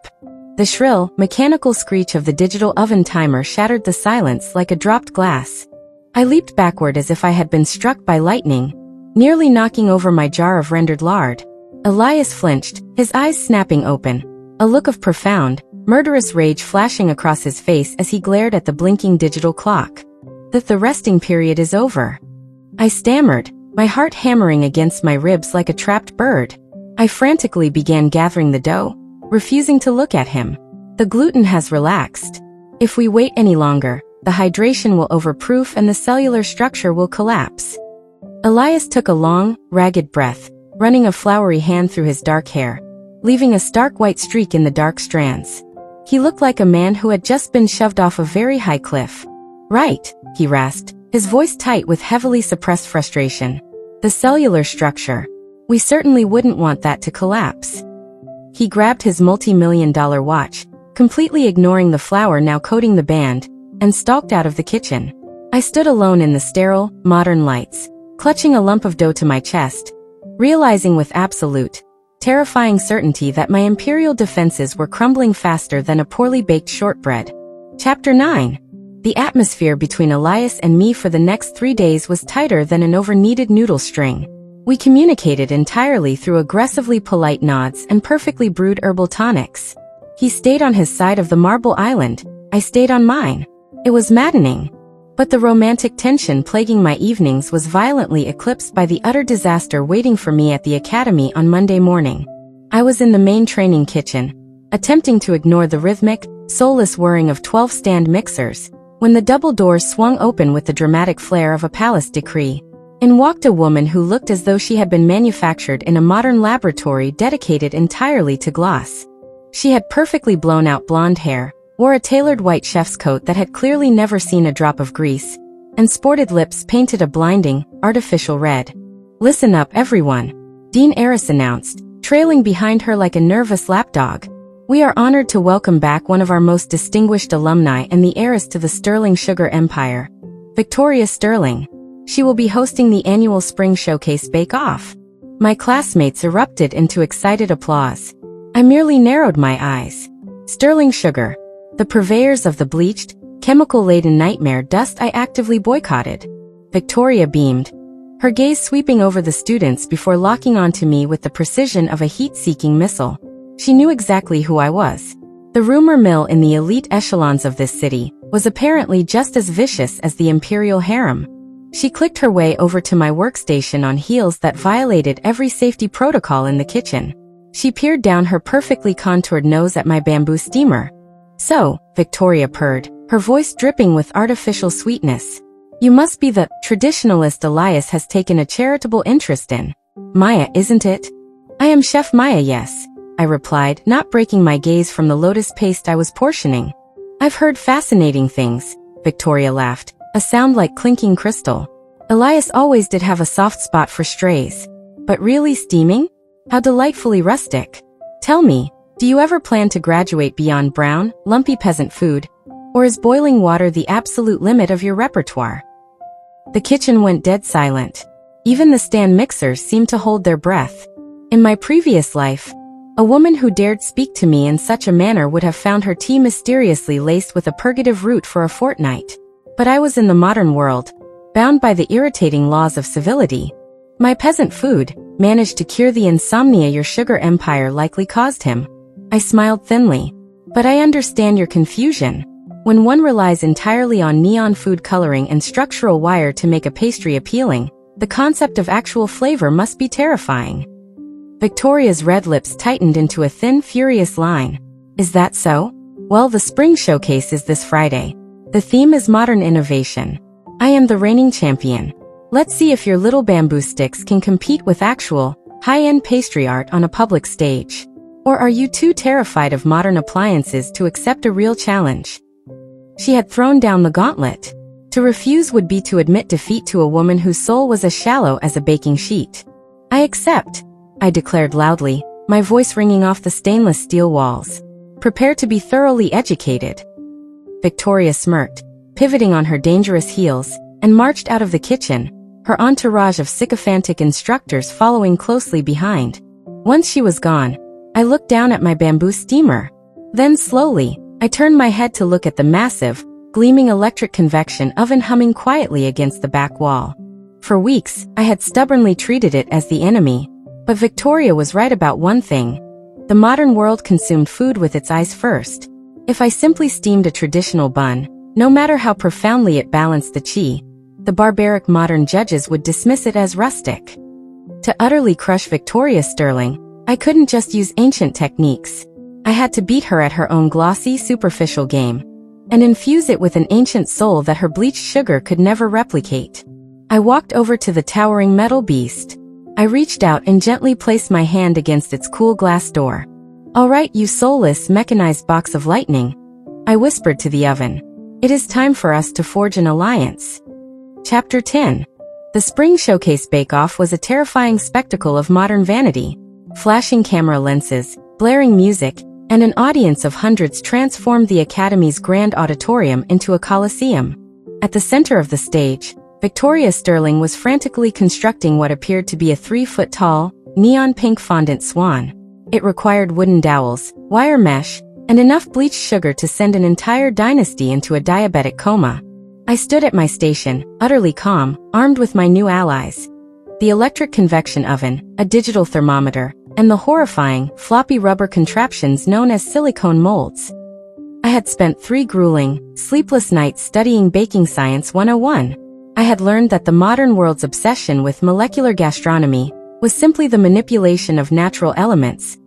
The shrill, mechanical screech of the digital oven timer shattered the silence like a dropped glass. I leaped backward as if I had been struck by lightning, nearly knocking over my jar of rendered lard. Elias flinched, his eyes snapping open, a look of profound, murderous rage flashing across his face as he glared at the blinking digital clock. The resting period is over. I stammered, my heart hammering against my ribs like a trapped bird. I frantically began gathering the dough, refusing to look at him. The gluten has relaxed. If we wait any longer, the hydration will overproof and the cellular structure will collapse. Elias took a long, ragged breath, running a floury hand through his dark hair, leaving a stark white streak in the dark strands. He looked like a man who had just been shoved off a very high cliff. Right, he rasped, his voice tight with heavily suppressed frustration. The cellular structure. We certainly wouldn't want that to collapse. He grabbed his multi-million-dollar watch, completely ignoring the flour now coating the band, and stalked out of the kitchen. I stood alone in the sterile, modern lights, clutching a lump of dough to my chest, realizing with absolute, terrifying certainty that my imperial defenses were crumbling faster than a poorly baked shortbread. Chapter 9. The atmosphere between Elias and me for the next 3 days was tighter than an over-kneaded noodle string. We communicated entirely through aggressively polite nods and perfectly brewed herbal tonics. He stayed on his side of the marble island, I stayed on mine. It was maddening. But the romantic tension plaguing my evenings was violently eclipsed by the utter disaster waiting for me at the academy on Monday morning. I was in the main training kitchen, attempting to ignore the rhythmic, soulless whirring of 12 stand mixers, when the double doors swung open with the dramatic flair of a palace decree. In walked a woman who looked as though she had been manufactured in a modern laboratory dedicated entirely to gloss. She had perfectly blown-out blonde hair, wore a tailored white chef's coat that had clearly never seen a drop of grease, and sported lips painted a blinding, artificial red. "Listen up, everyone," Dean Eris announced, trailing behind her like a nervous lapdog. "We are honored to welcome back one of our most distinguished alumni and the heiress to the sterling sugar empire. Victoria Sterling. She will be hosting the annual Spring Showcase Bake-Off. My classmates erupted into excited applause. I merely narrowed my eyes. Sterling Sugar. The purveyors of the bleached, chemical-laden nightmare dust I actively boycotted. Victoria beamed, her gaze sweeping over the students before locking onto me with the precision of a heat-seeking missile. She knew exactly who I was. The rumor mill in the elite echelons of this city was apparently just as vicious as the imperial harem. She clicked her way over to my workstation on heels that violated every safety protocol in the kitchen. She peered down her perfectly contoured nose at my bamboo steamer. "So," Victoria purred, her voice dripping with artificial sweetness. "You must be the traditionalist Elias has taken a charitable interest in. Maya, isn't it?" "I am Chef Maya, yes," I replied, not breaking my gaze from the lotus paste I was portioning. "I've heard fascinating things," Victoria laughed, a sound like clinking crystal. "Elias always did have a soft spot for strays. But really steaming? How delightfully rustic. Tell me, do you ever plan to graduate beyond brown, lumpy peasant food? Or is boiling water the absolute limit of your repertoire?" The kitchen went dead silent. Even the stand mixers seemed to hold their breath. In my previous life, a woman who dared speak to me in such a manner would have found her tea mysteriously laced with a purgative root for a fortnight. But I was in the modern world, bound by the irritating laws of civility. My peasant food managed to cure the insomnia your sugar empire likely caused him. I smiled thinly. "But I understand your confusion. When one relies entirely on neon food coloring and structural wire to make a pastry appealing, the concept of actual flavor must be terrifying." Victoria's red lips tightened into a thin, furious line. "Is that so? Well, the Spring Showcase is this Friday. The theme is modern innovation. I am the reigning champion. Let's see if your little bamboo sticks can compete with actual, high-end pastry art on a public stage. Or are you too terrified of modern appliances to accept a real challenge?" She had thrown down the gauntlet. To refuse would be to admit defeat to a woman whose soul was as shallow as a baking sheet. "I accept," I declared loudly, my voice ringing off the stainless steel walls. "Prepare to be thoroughly educated." Victoria smirked, pivoting on her dangerous heels, and marched out of the kitchen, her entourage of sycophantic instructors following closely behind. Once she was gone, I looked down at my bamboo steamer. Then slowly, I turned my head to look at the massive, gleaming electric convection oven humming quietly against the back wall. For weeks, I had stubbornly treated it as the enemy. But Victoria was right about one thing. The modern world consumed food with its eyes first. If I simply steamed a traditional bun, no matter how profoundly it balanced the chi, the barbaric modern judges would dismiss it as rustic. To utterly crush Victoria Sterling, I couldn't just use ancient techniques. I had to beat her at her own glossy, superficial game, and infuse it with an ancient soul that her bleached sugar could never replicate. I walked over to the towering metal beast. I reached out and gently placed my hand against its cool glass door. "All right, you soulless, mechanized box of lightning," I whispered to the oven. "It is time for us to forge an alliance." Chapter 10. The Spring Showcase Bake-Off was a terrifying spectacle of modern vanity. Flashing camera lenses, blaring music, and an audience of hundreds transformed the Academy's grand auditorium into a coliseum. At the center of the stage, Victoria Sterling was frantically constructing what appeared to be a 3-foot-tall, neon-pink fondant swan. It required wooden dowels, wire mesh, and enough bleached sugar to send an entire dynasty into a diabetic coma. I stood at my station, utterly calm, armed with my new allies. The electric convection oven, a digital thermometer, and the horrifying, floppy rubber contraptions known as silicone molds. I had spent 3 grueling, sleepless nights studying Baking Science 101. I had learned that the modern world's obsession with molecular gastronomy was simply the manipulation of natural elements,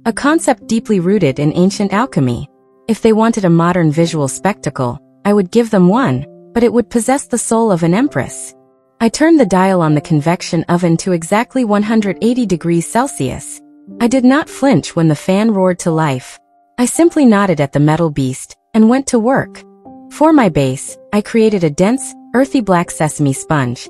a concept deeply rooted in ancient alchemy. If they wanted a modern visual spectacle, I would give them one, but it would possess the soul of an empress. I turned the dial on the convection oven to exactly 180 degrees Celsius. I did not flinch when the fan roared to life. I simply nodded at the metal beast and went to work. For my base, I created a dense, earthy black sesame sponge,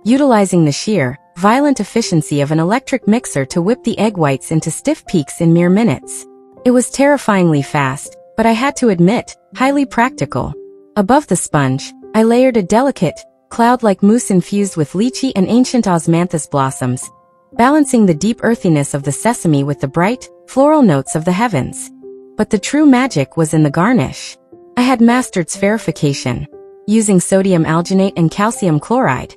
utilizing the sheer, violent efficiency of an electric mixer to whip the egg whites into stiff peaks in mere minutes. It was terrifyingly fast, but I had to admit, highly practical. Above the sponge, I layered a delicate, cloud-like mousse infused with lychee and ancient osmanthus blossoms, balancing the deep earthiness of the sesame with the bright, floral notes of the heavens. But the true magic was in the garnish. I had mastered spherification, using sodium alginate and calcium chloride,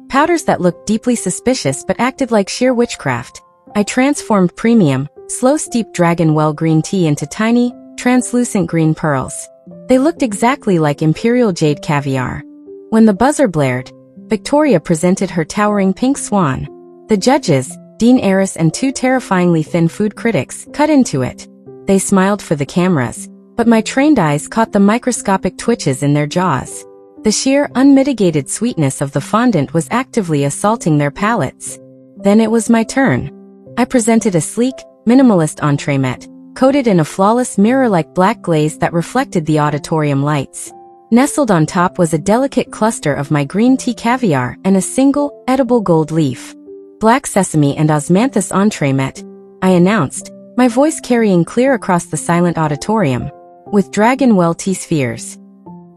powders that looked deeply suspicious but acted like sheer witchcraft. I transformed premium, slow-steeped dragon well green tea into tiny, translucent green pearls. They looked exactly like imperial jade caviar. When the buzzer blared, Victoria presented her towering pink swan. The judges, Dean Heiress and two terrifyingly thin food critics, cut into it. They smiled for the cameras, but my trained eyes caught the microscopic twitches in their jaws. The sheer, unmitigated sweetness of the fondant was actively assaulting their palates. Then it was my turn. I presented a sleek, minimalist entremet, coated in a flawless mirror-like black glaze that reflected the auditorium lights. Nestled on top was a delicate cluster of my green tea caviar and a single, edible gold leaf. Black sesame and osmanthus entremet, I announced, my voice carrying clear across the silent auditorium, with dragon well tea spheres.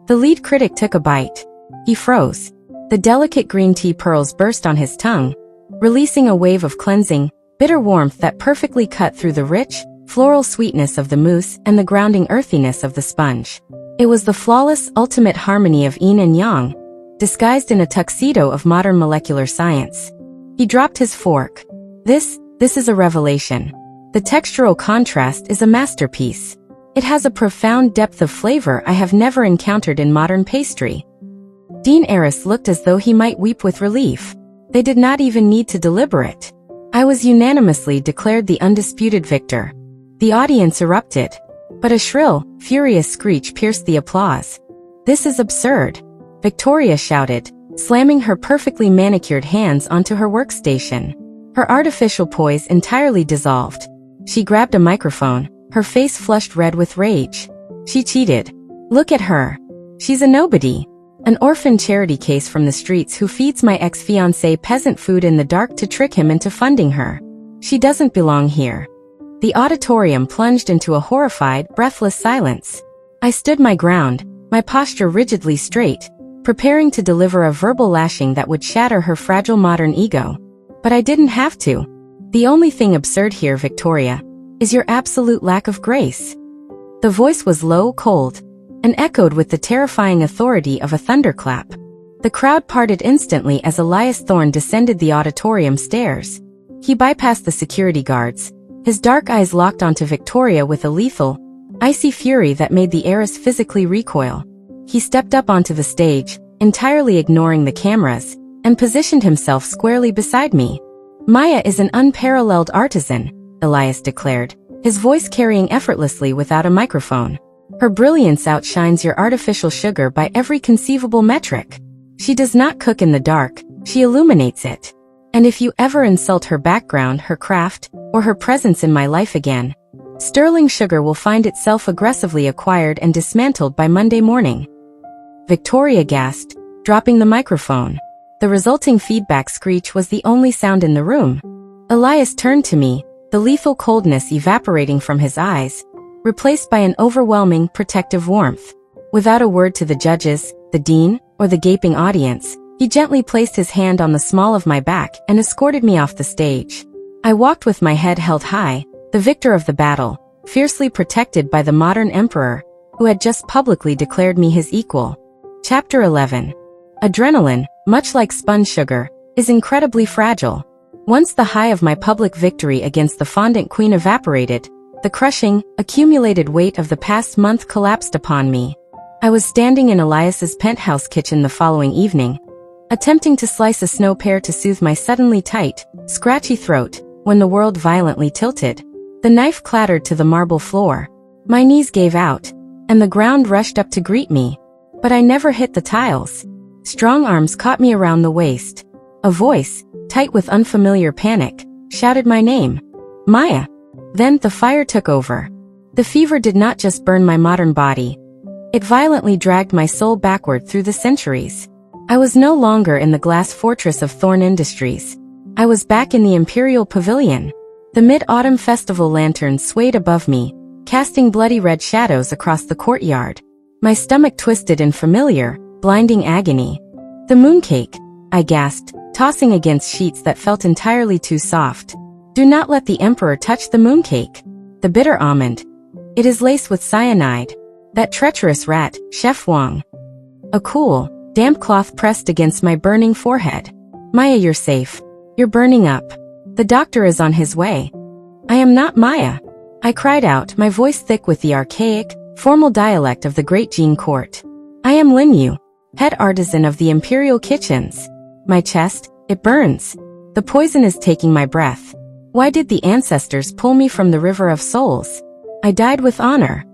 The lead critic took a bite. He froze. The delicate green tea pearls burst on his tongue, releasing a wave of cleansing, bitter warmth that perfectly cut through the rich, floral sweetness of the mousse and the grounding earthiness of the sponge. It was the flawless, ultimate harmony of yin and yang, disguised in a tuxedo of modern molecular science. He dropped his fork. This is a revelation. The textural contrast is a masterpiece. It has a profound depth of flavor I have never encountered in modern pastry. Dean Heiress looked as though he might weep with relief. They did not even need to deliberate. I was unanimously declared the undisputed victor. The audience erupted, but a shrill, furious screech pierced the applause. "This is absurd," Victoria shouted, slamming her perfectly manicured hands onto her workstation. Her artificial poise entirely dissolved. She grabbed a microphone, her face flushed red with rage. She cheated. Look at her. She's a nobody. An orphan charity case from the streets who feeds my ex-fiancé peasant food in the dark to trick him into funding her. She doesn't belong here. The auditorium plunged into a horrified, breathless silence. I stood my ground, my posture rigidly straight, preparing to deliver a verbal lashing that would shatter her fragile modern ego. But I didn't have to. The only thing absurd here, Victoria, is your absolute lack of grace. The voice was low, cold, and echoed with the terrifying authority of a thunderclap. The crowd parted instantly as Elias Thorne descended the auditorium stairs. He bypassed the security guards, his dark eyes locked onto Victoria with a lethal, icy fury that made the heiress physically recoil. He stepped up onto the stage, entirely ignoring the cameras, and positioned himself squarely beside me. "Maya is an unparalleled artisan," Elias declared, his voice carrying effortlessly without a microphone. "Her brilliance outshines your artificial sugar by every conceivable metric. She does not cook in the dark, she illuminates it. And if you ever insult her background, her craft, or her presence in my life again, sterling sugar will find itself aggressively acquired and dismantled by Monday morning." Victoria gasped, dropping the microphone. The resulting feedback screech was the only sound in the room. Elias turned to me, the lethal coldness evaporating from his eyes, replaced by an overwhelming, protective warmth. Without a word to the judges, the dean, or the gaping audience, he gently placed his hand on the small of my back and escorted me off the stage. I walked with my head held high, the victor of the battle, fiercely protected by the modern emperor, who had just publicly declared me his equal. Chapter 11. Adrenaline, much like spun sugar, is incredibly fragile. Once the high of my public victory against the fondant queen evaporated, the crushing, accumulated weight of the past month collapsed upon me. I was standing in Elias's penthouse kitchen the following evening, attempting to slice a snow pear to soothe my suddenly tight, scratchy throat, when the world violently tilted. The knife clattered to the marble floor. My knees gave out, and the ground rushed up to greet me. But I never hit the tiles. Strong arms caught me around the waist. A voice, tight with unfamiliar panic, shouted my name. "Maya." Then the fire took over. The fever did not just burn my modern body. It violently dragged my soul backward through the centuries. I was no longer in the glass fortress of Thorne Industries. I was back in the Imperial Pavilion. The mid-autumn festival lanterns swayed above me, casting bloody red shadows across the courtyard. My stomach twisted in familiar, blinding agony. The mooncake, I gasped, tossing against sheets that felt entirely too soft. Do not let the emperor touch the mooncake. The bitter almond. It is laced with cyanide. That treacherous rat, Chef Wang. A cool, damp cloth pressed against my burning forehead. Maya, you're safe. You're burning up. The doctor is on his way. I am not Maya. I cried out, my voice thick with the archaic, formal dialect of the Great Jin court. I am Lin Yu, head artisan of the imperial kitchens. My chest, it burns. The poison is taking my breath. Why did the ancestors pull me from the river of souls? I died with honor.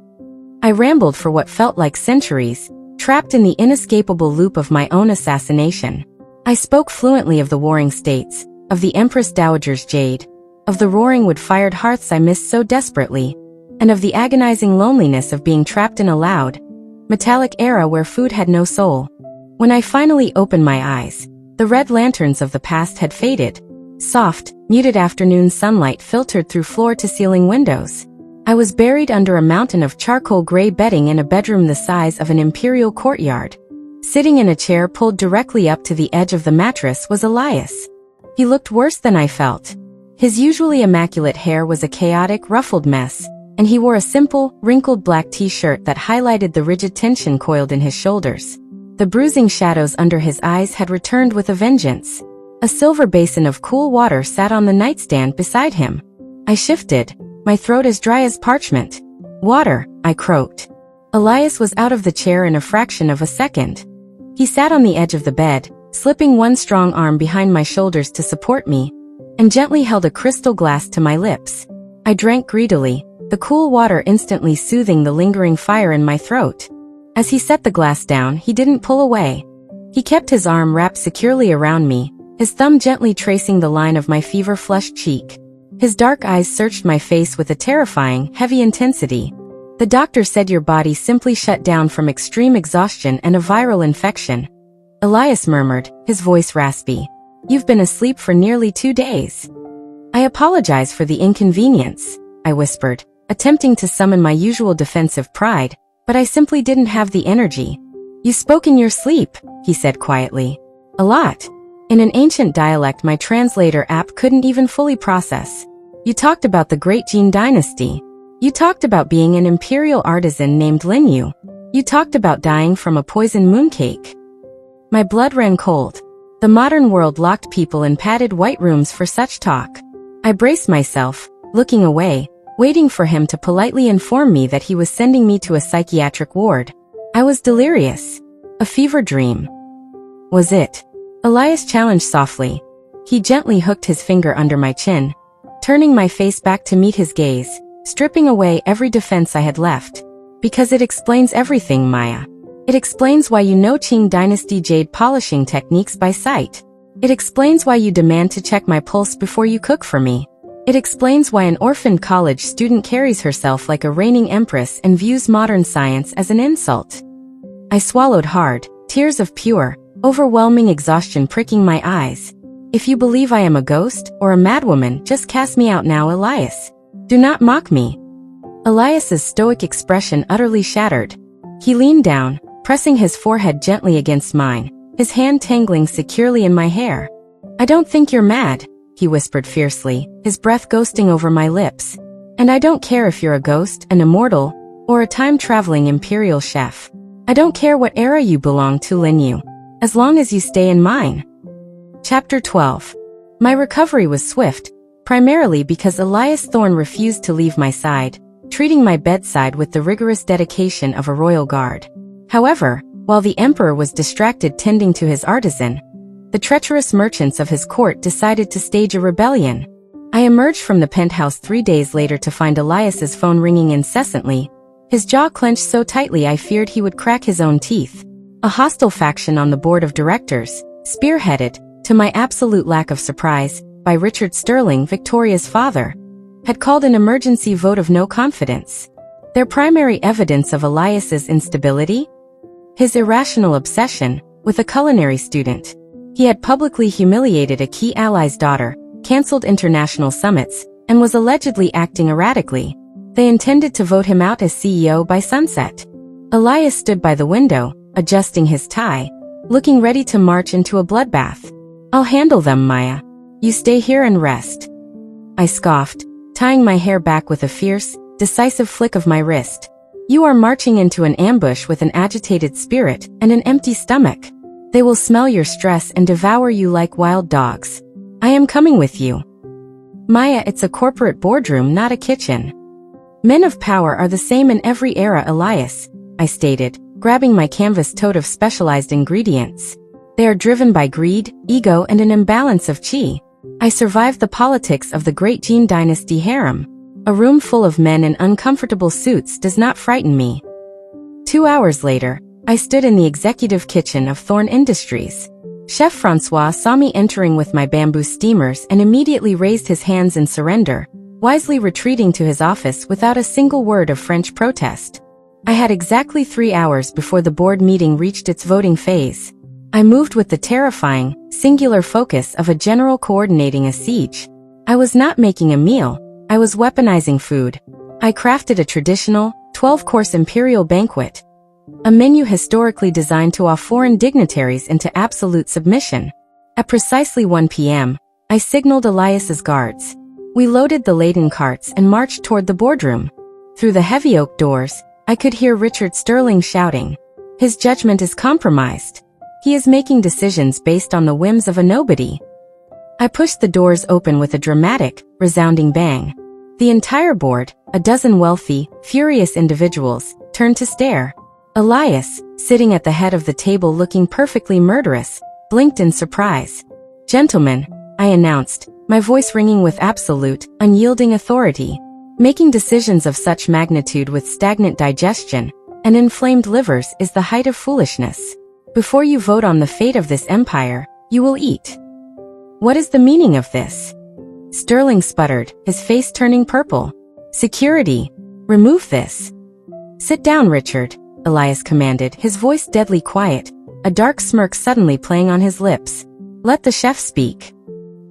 I rambled for what felt like centuries, trapped in the inescapable loop of my own assassination. I spoke fluently of the warring states, of the Empress Dowager's jade, of the roaring wood-fired hearths I missed so desperately, and of the agonizing loneliness of being trapped in a loud, metallic era where food had no soul. When I finally opened my eyes, the red lanterns of the past had faded. Soft, muted afternoon sunlight filtered through floor-to-ceiling windows. I was buried under a mountain of charcoal gray bedding in a bedroom the size of an imperial courtyard. Sitting in a chair pulled directly up to the edge of the mattress was Elias. He looked worse than I felt. His usually immaculate hair was a chaotic, ruffled mess, and he wore a simple, wrinkled black t-shirt that highlighted the rigid tension coiled in his shoulders. The bruising shadows under his eyes had returned with a vengeance. A silver basin of cool water sat on the nightstand beside him. I shifted, my throat as dry as parchment. Water, I croaked. Elias was out of the chair in a fraction of a second. He sat on the edge of the bed, slipping one strong arm behind my shoulders to support me, and gently held a crystal glass to my lips. I drank greedily, the cool water instantly soothing the lingering fire in my throat. As he set the glass down, he didn't pull away. He kept his arm wrapped securely around me, his thumb gently tracing the line of my fever-flushed cheek. His dark eyes searched my face with a terrifying, heavy intensity. The doctor said your body simply shut down from extreme exhaustion and a viral infection. Elias murmured, his voice raspy. You've been asleep for nearly 2 days. I apologize for the inconvenience, I whispered, attempting to summon my usual defensive pride, but I simply didn't have the energy. You spoke in your sleep, he said quietly. A lot. In an ancient dialect my translator app couldn't even fully process. You talked about the Great Jin dynasty. You talked about being an imperial artisan named Lin Yu. You talked about dying from a poisoned mooncake. My blood ran cold. The modern world locked people in padded white rooms for such talk. I braced myself, looking away, waiting for him to politely inform me that he was sending me to a psychiatric ward. I was delirious. A fever dream. Was it? Elias challenged softly. He gently hooked his finger under my chin, turning my face back to meet his gaze, stripping away every defense I had left. Because it explains everything, Maya. It explains why you know Qing Dynasty jade polishing techniques by sight. It explains why you demand to check my pulse before you cook for me. It explains why an orphaned college student carries herself like a reigning empress and views modern science as an insult. I swallowed hard, tears of pure, overwhelming exhaustion pricking my eyes. If you believe I am a ghost or a madwoman, just cast me out now, Elias. Do not mock me. Elias's stoic expression utterly shattered. He leaned down, pressing his forehead gently against mine, his hand tangling securely in my hair. I don't think you're mad, he whispered fiercely, his breath ghosting over my lips. And I don't care if you're a ghost, an immortal, or a time-traveling imperial chef. I don't care what era you belong to, Lin Yu. As long as you stay in mine. Chapter 12. My recovery was swift, primarily because Elias Thorne refused to leave my side, treating my bedside with the rigorous dedication of a royal guard. However, while the emperor was distracted tending to his artisan, the treacherous merchants of his court decided to stage a rebellion. I emerged from the penthouse 3 days later to find Elias's phone ringing incessantly, his jaw clenched so tightly I feared he would crack his own teeth. A hostile faction on the board of directors, spearheaded, to my absolute lack of surprise, by Richard Sterling, Victoria's father, had called an emergency vote of no confidence. Their primary evidence of Elias's instability? His irrational obsession with a culinary student. He had publicly humiliated a key ally's daughter, cancelled international summits, and was allegedly acting erratically. They intended to vote him out as CEO by sunset. Elias stood by the window, adjusting his tie, looking ready to march into a bloodbath. "I'll handle them, Maya. You stay here and rest." I scoffed, tying my hair back with a fierce, decisive flick of my wrist. "You are marching into an ambush with an agitated spirit and an empty stomach. They will smell your stress and devour you like wild dogs. I am coming with you." "Maya, it's a corporate boardroom, not a kitchen." "Men of power are the same in every era, Elias," I stated, grabbing my canvas tote of specialized ingredients. "They are driven by greed, ego, and an imbalance of chi. I survived the politics of the Great Jin Dynasty harem. A room full of men in uncomfortable suits does not frighten me." 2 hours later, I stood in the executive kitchen of Thorn Industries. Chef Francois saw me entering with my bamboo steamers and immediately raised his hands in surrender, wisely retreating to his office without a single word of French protest. I had exactly 3 hours before the board meeting reached its voting phase. I moved with the terrifying, singular focus of a general coordinating a siege. I was not making a meal, I was weaponizing food. I crafted a traditional, 12-course imperial banquet. A menu historically designed to awe foreign dignitaries into absolute submission. At precisely 1 p.m., I signaled Elias's guards. We loaded the laden carts and marched toward the boardroom. Through the heavy oak doors, I could hear Richard Sterling shouting. "His judgment is compromised. He is making decisions based on the whims of a nobody." I pushed the doors open with a dramatic, resounding bang. The entire board, a dozen wealthy, furious individuals, turned to stare. Elias, sitting at the head of the table looking perfectly murderous, blinked in surprise. "Gentlemen," I announced, my voice ringing with absolute, unyielding authority. "Making decisions of such magnitude with stagnant digestion and inflamed livers is the height of foolishness. Before you vote on the fate of this empire, you will eat." "What is the meaning of this?" Sterling sputtered, his face turning purple. "Security. Remove this." "Sit down, Richard," Elias commanded, his voice deadly quiet, a dark smirk suddenly playing on his lips. "Let the chef speak."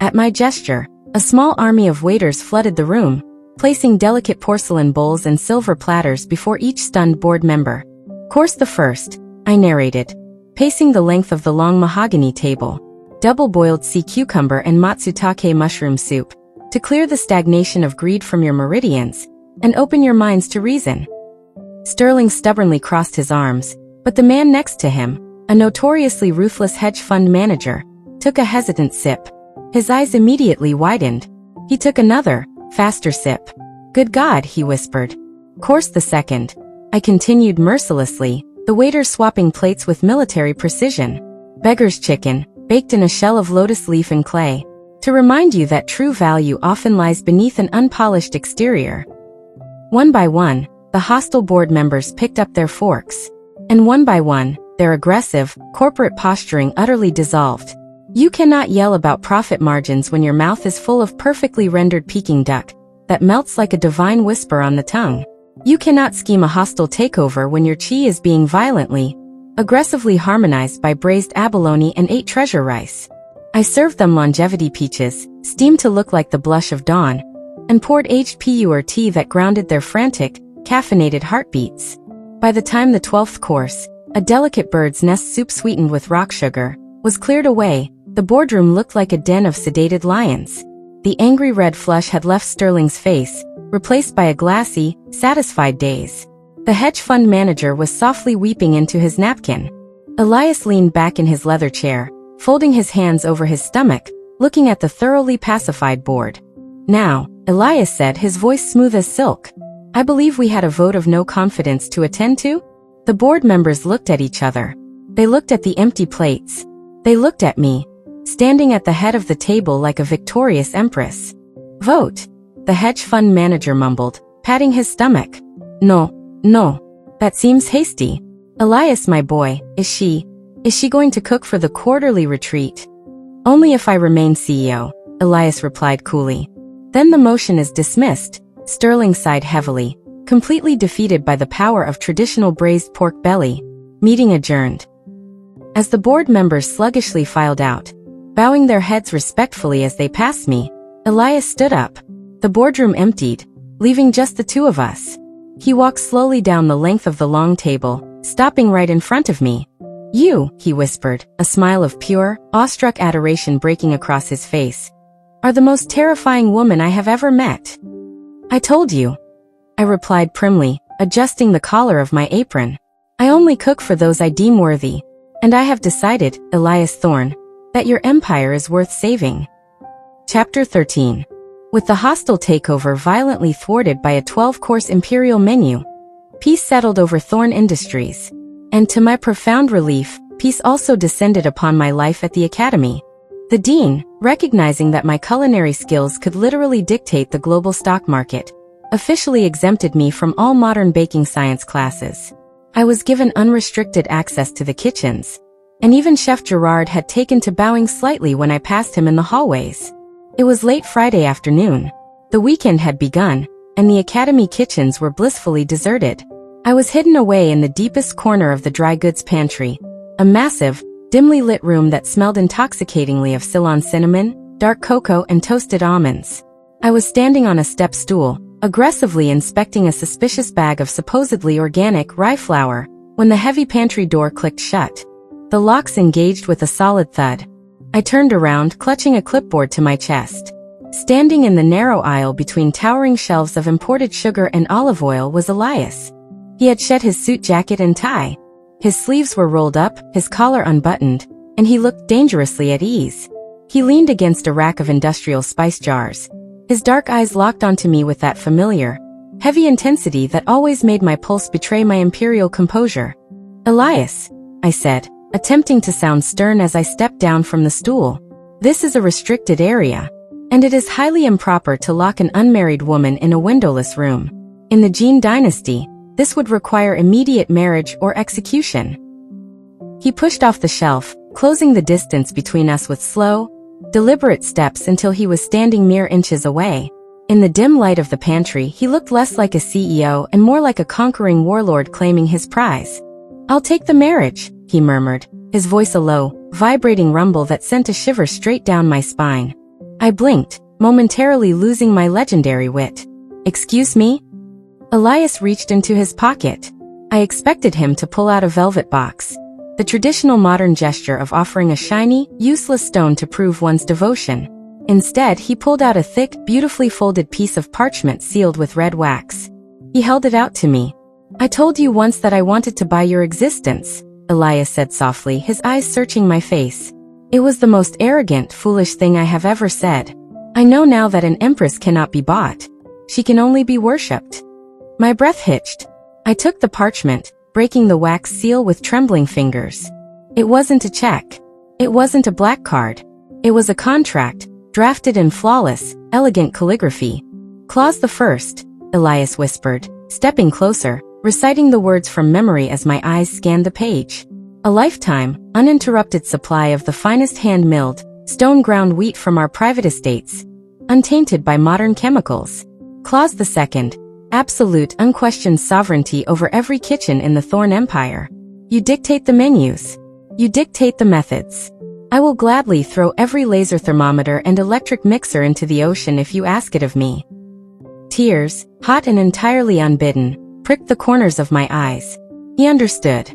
At my gesture, a small army of waiters flooded the room, placing delicate porcelain bowls and silver platters before each stunned board member. "Course the first," I narrated, pacing the length of the long mahogany table. "Double-boiled sea cucumber and matsutake mushroom soup, to clear the stagnation of greed from your meridians, and open your minds to reason." Sterling stubbornly crossed his arms, but the man next to him, a notoriously ruthless hedge fund manager, took a hesitant sip. His eyes immediately widened. He took another, faster sip. "Good God," he whispered. "Course the second," I continued mercilessly, the waiter swapping plates with military precision. "Beggar's chicken, baked in a shell of lotus leaf and clay, to remind you that true value often lies beneath an unpolished exterior." One by one, the hostile board members picked up their forks. And one by one, their aggressive, corporate posturing utterly dissolved. You cannot yell about profit margins when your mouth is full of perfectly rendered Peking duck that melts like a divine whisper on the tongue. You cannot scheme a hostile takeover when your chi is being violently, aggressively harmonized by braised abalone and 8 treasure rice. I served them longevity peaches, steamed to look like the blush of dawn, and poured aged pu'er tea that grounded their frantic, caffeinated heartbeats. By the time the 12th course, a delicate bird's nest soup sweetened with rock sugar, was cleared away, the boardroom looked like a den of sedated lions. The angry red flush had left Sterling's face, replaced by a glassy, satisfied gaze. The hedge fund manager was softly weeping into his napkin. Elias leaned back in his leather chair, folding his hands over his stomach, looking at the thoroughly pacified board. "Now," Elias said, his voice smooth as silk, "I believe we had a vote of no confidence to attend to?" The board members looked at each other. They looked at the empty plates. They looked at me, standing at the head of the table like a victorious empress. "Vote," the hedge fund manager mumbled, patting his stomach. No, that seems hasty. Elias, my boy, is she going to cook for the quarterly retreat?" "Only if I remain CEO," Elias replied coolly. "Then the motion is dismissed." Sterling sighed heavily, completely defeated by the power of traditional braised pork belly. Meeting adjourned. As the board members sluggishly filed out, bowing their heads respectfully as they passed me, Elias stood up. The boardroom emptied, leaving just the two of us. He walked slowly down the length of the long table, stopping right in front of me. You, he whispered, a smile of pure, awestruck adoration breaking across his face, are the most terrifying woman I have ever met. I told you, I replied primly, adjusting the collar of my apron. I only cook for those I deem worthy, and I have decided, Elias Thorne, that your empire is worth saving. Chapter 13. With the hostile takeover violently thwarted by a 12-course imperial menu, peace settled over Thorne Industries. And to my profound relief, peace also descended upon my life at the academy. The dean, recognizing that my culinary skills could literally dictate the global stock market, officially exempted me from all modern baking science classes. I was given unrestricted access to the kitchens, and even Chef Gerard had taken to bowing slightly when I passed him in the hallways. It was late Friday afternoon. The weekend had begun, and the academy kitchens were blissfully deserted. I was hidden away in the deepest corner of the dry goods pantry, a massive, dimly lit room that smelled intoxicatingly of Ceylon cinnamon, dark cocoa, and toasted almonds. I was standing on a step stool, aggressively inspecting a suspicious bag of supposedly organic rye flour, when the heavy pantry door clicked shut. The locks engaged with a solid thud. I turned around, clutching a clipboard to my chest. Standing in the narrow aisle between towering shelves of imported sugar and olive oil was Elias. He had shed his suit jacket and tie. His sleeves were rolled up, his collar unbuttoned, and he looked dangerously at ease. He leaned against a rack of industrial spice jars. His dark eyes locked onto me with that familiar, heavy intensity that always made my pulse betray my imperial composure. Elias, I said, attempting to sound stern as I stepped down from the stool. This is a restricted area, and it is highly improper to lock an unmarried woman in a windowless room. In the Jin dynasty, this would require immediate marriage or execution. He pushed off the shelf, closing the distance between us with slow, deliberate steps until he was standing mere inches away. In the dim light of the pantry, he looked less like a CEO and more like a conquering warlord claiming his prize. I'll take the marriage, he murmured, his voice a low, vibrating rumble that sent a shiver straight down my spine. I blinked, momentarily losing my legendary wit. Excuse me? Elias reached into his pocket. I expected him to pull out a velvet box, the traditional modern gesture of offering a shiny, useless stone to prove one's devotion. Instead, he pulled out a thick, beautifully folded piece of parchment sealed with red wax. He held it out to me. I told you once that I wanted to buy your existence, Elias said softly, his eyes searching my face. It was the most arrogant, foolish thing I have ever said. I know now that an empress cannot be bought. She can only be worshipped. My breath hitched. I took the parchment, breaking the wax seal with trembling fingers. It wasn't a check. It wasn't a black card. It was a contract, drafted in flawless, elegant calligraphy. Clause the first, Elias whispered, stepping closer, reciting the words from memory as my eyes scanned the page. A lifetime, uninterrupted supply of the finest hand-milled, stone-ground wheat from our private estates, untainted by modern chemicals. Clause the second, absolute, unquestioned sovereignty over every kitchen in the Thorne Empire. You dictate the menus. You dictate the methods. I will gladly throw every laser thermometer and electric mixer into the ocean if you ask it of me. Tears, hot and entirely unbidden, pricked the corners of my eyes. He understood.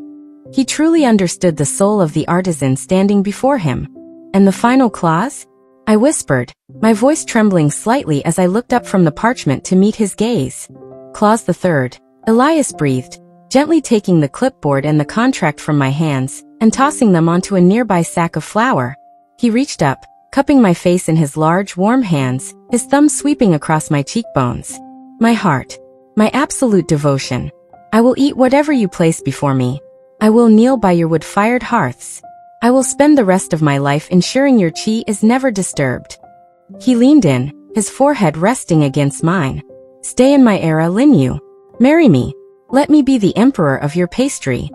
He truly understood the soul of the artisan standing before him. And the final clause? I whispered, my voice trembling slightly as I looked up from the parchment to meet his gaze. Clause the third, Elias breathed, gently taking the clipboard and the contract from my hands, and tossing them onto a nearby sack of flour. He reached up, cupping my face in his large, warm hands, his thumb sweeping across my cheekbones. My heart. My absolute devotion. I will eat whatever you place before me. I will kneel by your wood-fired hearths. I will spend the rest of my life ensuring your chi is never disturbed. He leaned in, his forehead resting against mine. Stay in my era, Linyu. Marry me. Let me be the emperor of your pastry.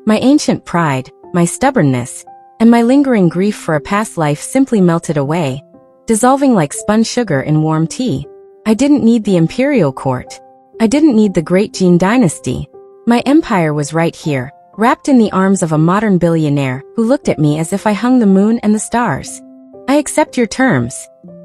My ancient pride, my stubbornness, and my lingering grief for a past life simply melted away, dissolving like spun sugar in warm tea. I didn't need the imperial court. I didn't need the great Jin dynasty. My empire was right here, wrapped in the arms of a modern billionaire who looked at me as if I hung the moon and the stars. I accept your terms,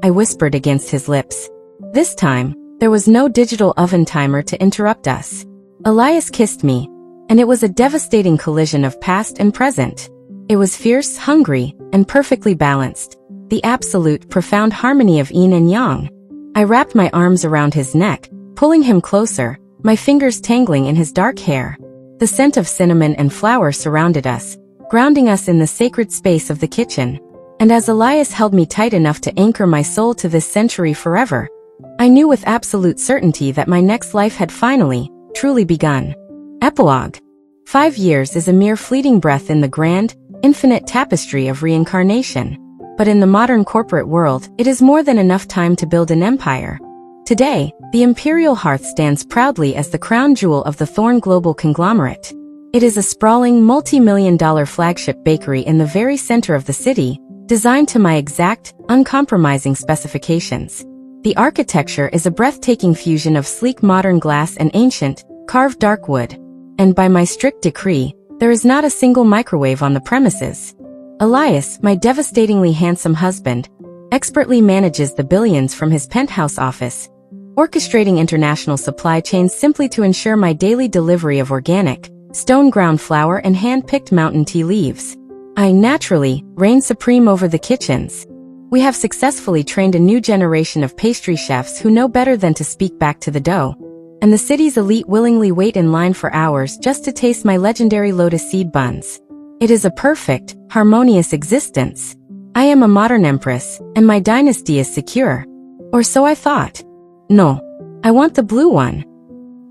I whispered against his lips. This time, there was no digital oven timer to interrupt us. Elias kissed me, and it was a devastating collision of past and present. It was fierce, hungry, and perfectly balanced, the absolute, profound harmony of yin and yang. I wrapped my arms around his neck, pulling him closer, my fingers tangling in his dark hair. The scent of cinnamon and flower surrounded us, grounding us in the sacred space of the kitchen. And as Elias held me tight enough to anchor my soul to this century forever, I knew with absolute certainty that my next life had finally, truly begun. Epilogue. 5 years is a mere fleeting breath in the grand, infinite tapestry of reincarnation. But in the modern corporate world, it is more than enough time to build an empire. Today, the Imperial Hearth stands proudly as the crown jewel of the Thorn Global conglomerate. It is a sprawling, multi-million-dollar flagship bakery in the very center of the city, designed to my exact, uncompromising specifications. The architecture is a breathtaking fusion of sleek modern glass and ancient, carved dark wood. And by my strict decree, there is not a single microwave on the premises. Elias, my devastatingly handsome husband, expertly manages the billions from his penthouse office, orchestrating international supply chains simply to ensure my daily delivery of organic, stone-ground flour and hand-picked mountain tea leaves. I, naturally, reign supreme over the kitchens. We have successfully trained a new generation of pastry chefs who know better than to speak back to the dough, and the city's elite willingly wait in line for hours just to taste my legendary lotus seed buns. It is a perfect, harmonious existence. I am a modern empress, and my dynasty is secure. Or so I thought. No. I want the blue one.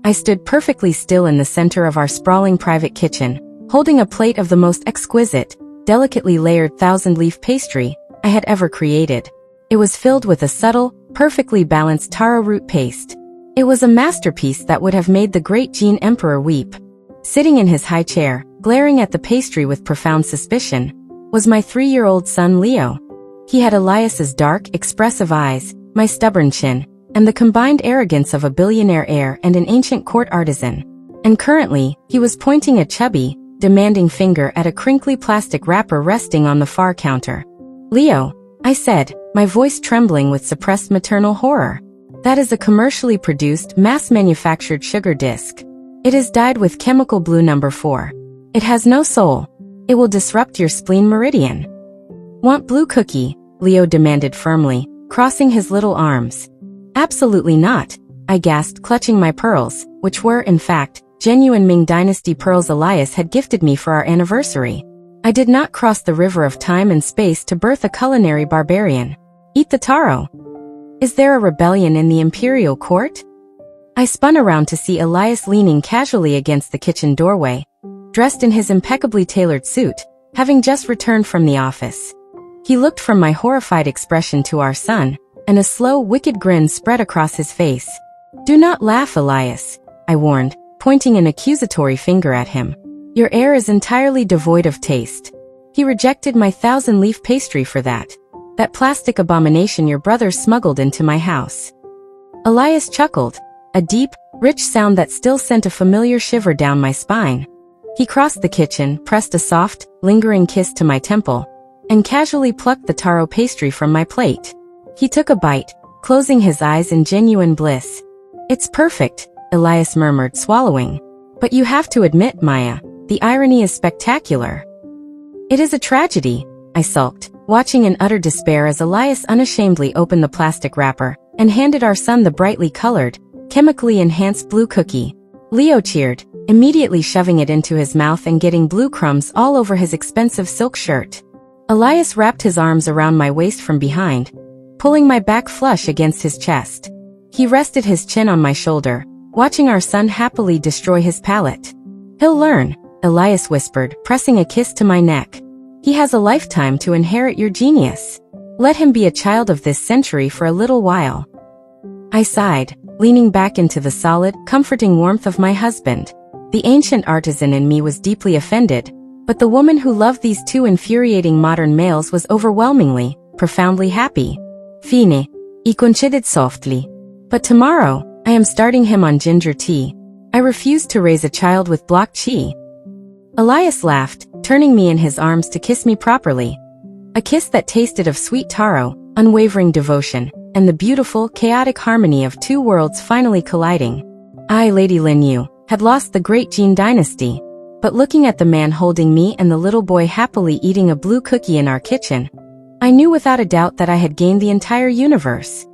I stood perfectly still in the center of our sprawling private kitchen, holding a plate of the most exquisite, delicately layered thousand-leaf pastry I had ever created. It was filled with a subtle, perfectly balanced taro root paste. It was a masterpiece that would have made the great Jin Emperor weep. Sitting in his high chair, glaring at the pastry with profound suspicion, was my 3-year-old son Leo. He had Elias's dark, expressive eyes, my stubborn chin, and the combined arrogance of a billionaire heir and an ancient court artisan. And currently, he was pointing a chubby, demanding finger at a crinkly plastic wrapper resting on the far counter. "Leo," I said, my voice trembling with suppressed maternal horror. "That is a commercially produced, mass-manufactured sugar disc. It is dyed with chemical blue number 4. It has no soul. It will disrupt your spleen meridian." "Want blue cookie?" Leo demanded firmly, crossing his little arms. "Absolutely not," I gasped, clutching my pearls, which were, in fact, genuine Ming Dynasty pearls Elias had gifted me for our anniversary. I did not cross the river of time and space to birth a culinary barbarian. Eat the taro. Is there a rebellion in the imperial court? I spun around to see Elias leaning casually against the kitchen doorway, dressed in his impeccably tailored suit, having just returned from the office. He looked from my horrified expression to our son, and a slow, wicked grin spread across his face. "Do not laugh, Elias," I warned, pointing an accusatory finger at him. "Your heir is entirely devoid of taste. He rejected my 1,000-leaf pastry for that plastic abomination your brother smuggled into my house." Elias chuckled, a deep, rich sound that still sent a familiar shiver down my spine. He crossed the kitchen, pressed a soft, lingering kiss to my temple, and casually plucked the taro pastry from my plate. He took a bite, closing his eyes in genuine bliss. "It's perfect," Elias murmured, swallowing. "But you have to admit, Maya, the irony is spectacular." "It is a tragedy," I sulked, watching in utter despair as Elias unashamedly opened the plastic wrapper and handed our son the brightly colored, chemically enhanced blue cookie. Leo cheered, immediately shoving it into his mouth and getting blue crumbs all over his expensive silk shirt. Elias wrapped his arms around my waist from behind, pulling my back flush against his chest. He rested his chin on my shoulder, watching our son happily destroy his palate. "He'll learn," Elias whispered, pressing a kiss to my neck. "He has a lifetime to inherit your genius. Let him be a child of this century for a little while." I sighed, leaning back into the solid, comforting warmth of my husband. The ancient artisan in me was deeply offended, but the woman who loved these two infuriating modern males was overwhelmingly, profoundly happy. "Fine," he conceded softly. "But tomorrow, I am starting him on ginger tea. I refuse to raise a child with block chi." Elias laughed, turning me in his arms to kiss me properly. A kiss that tasted of sweet taro, unwavering devotion, and the beautiful, chaotic harmony of two worlds finally colliding. I, Lady Lin Yu, had lost the great Jin dynasty, But looking at the man holding me and the little boy happily eating a blue cookie in our kitchen, I knew without a doubt that I had gained the entire universe.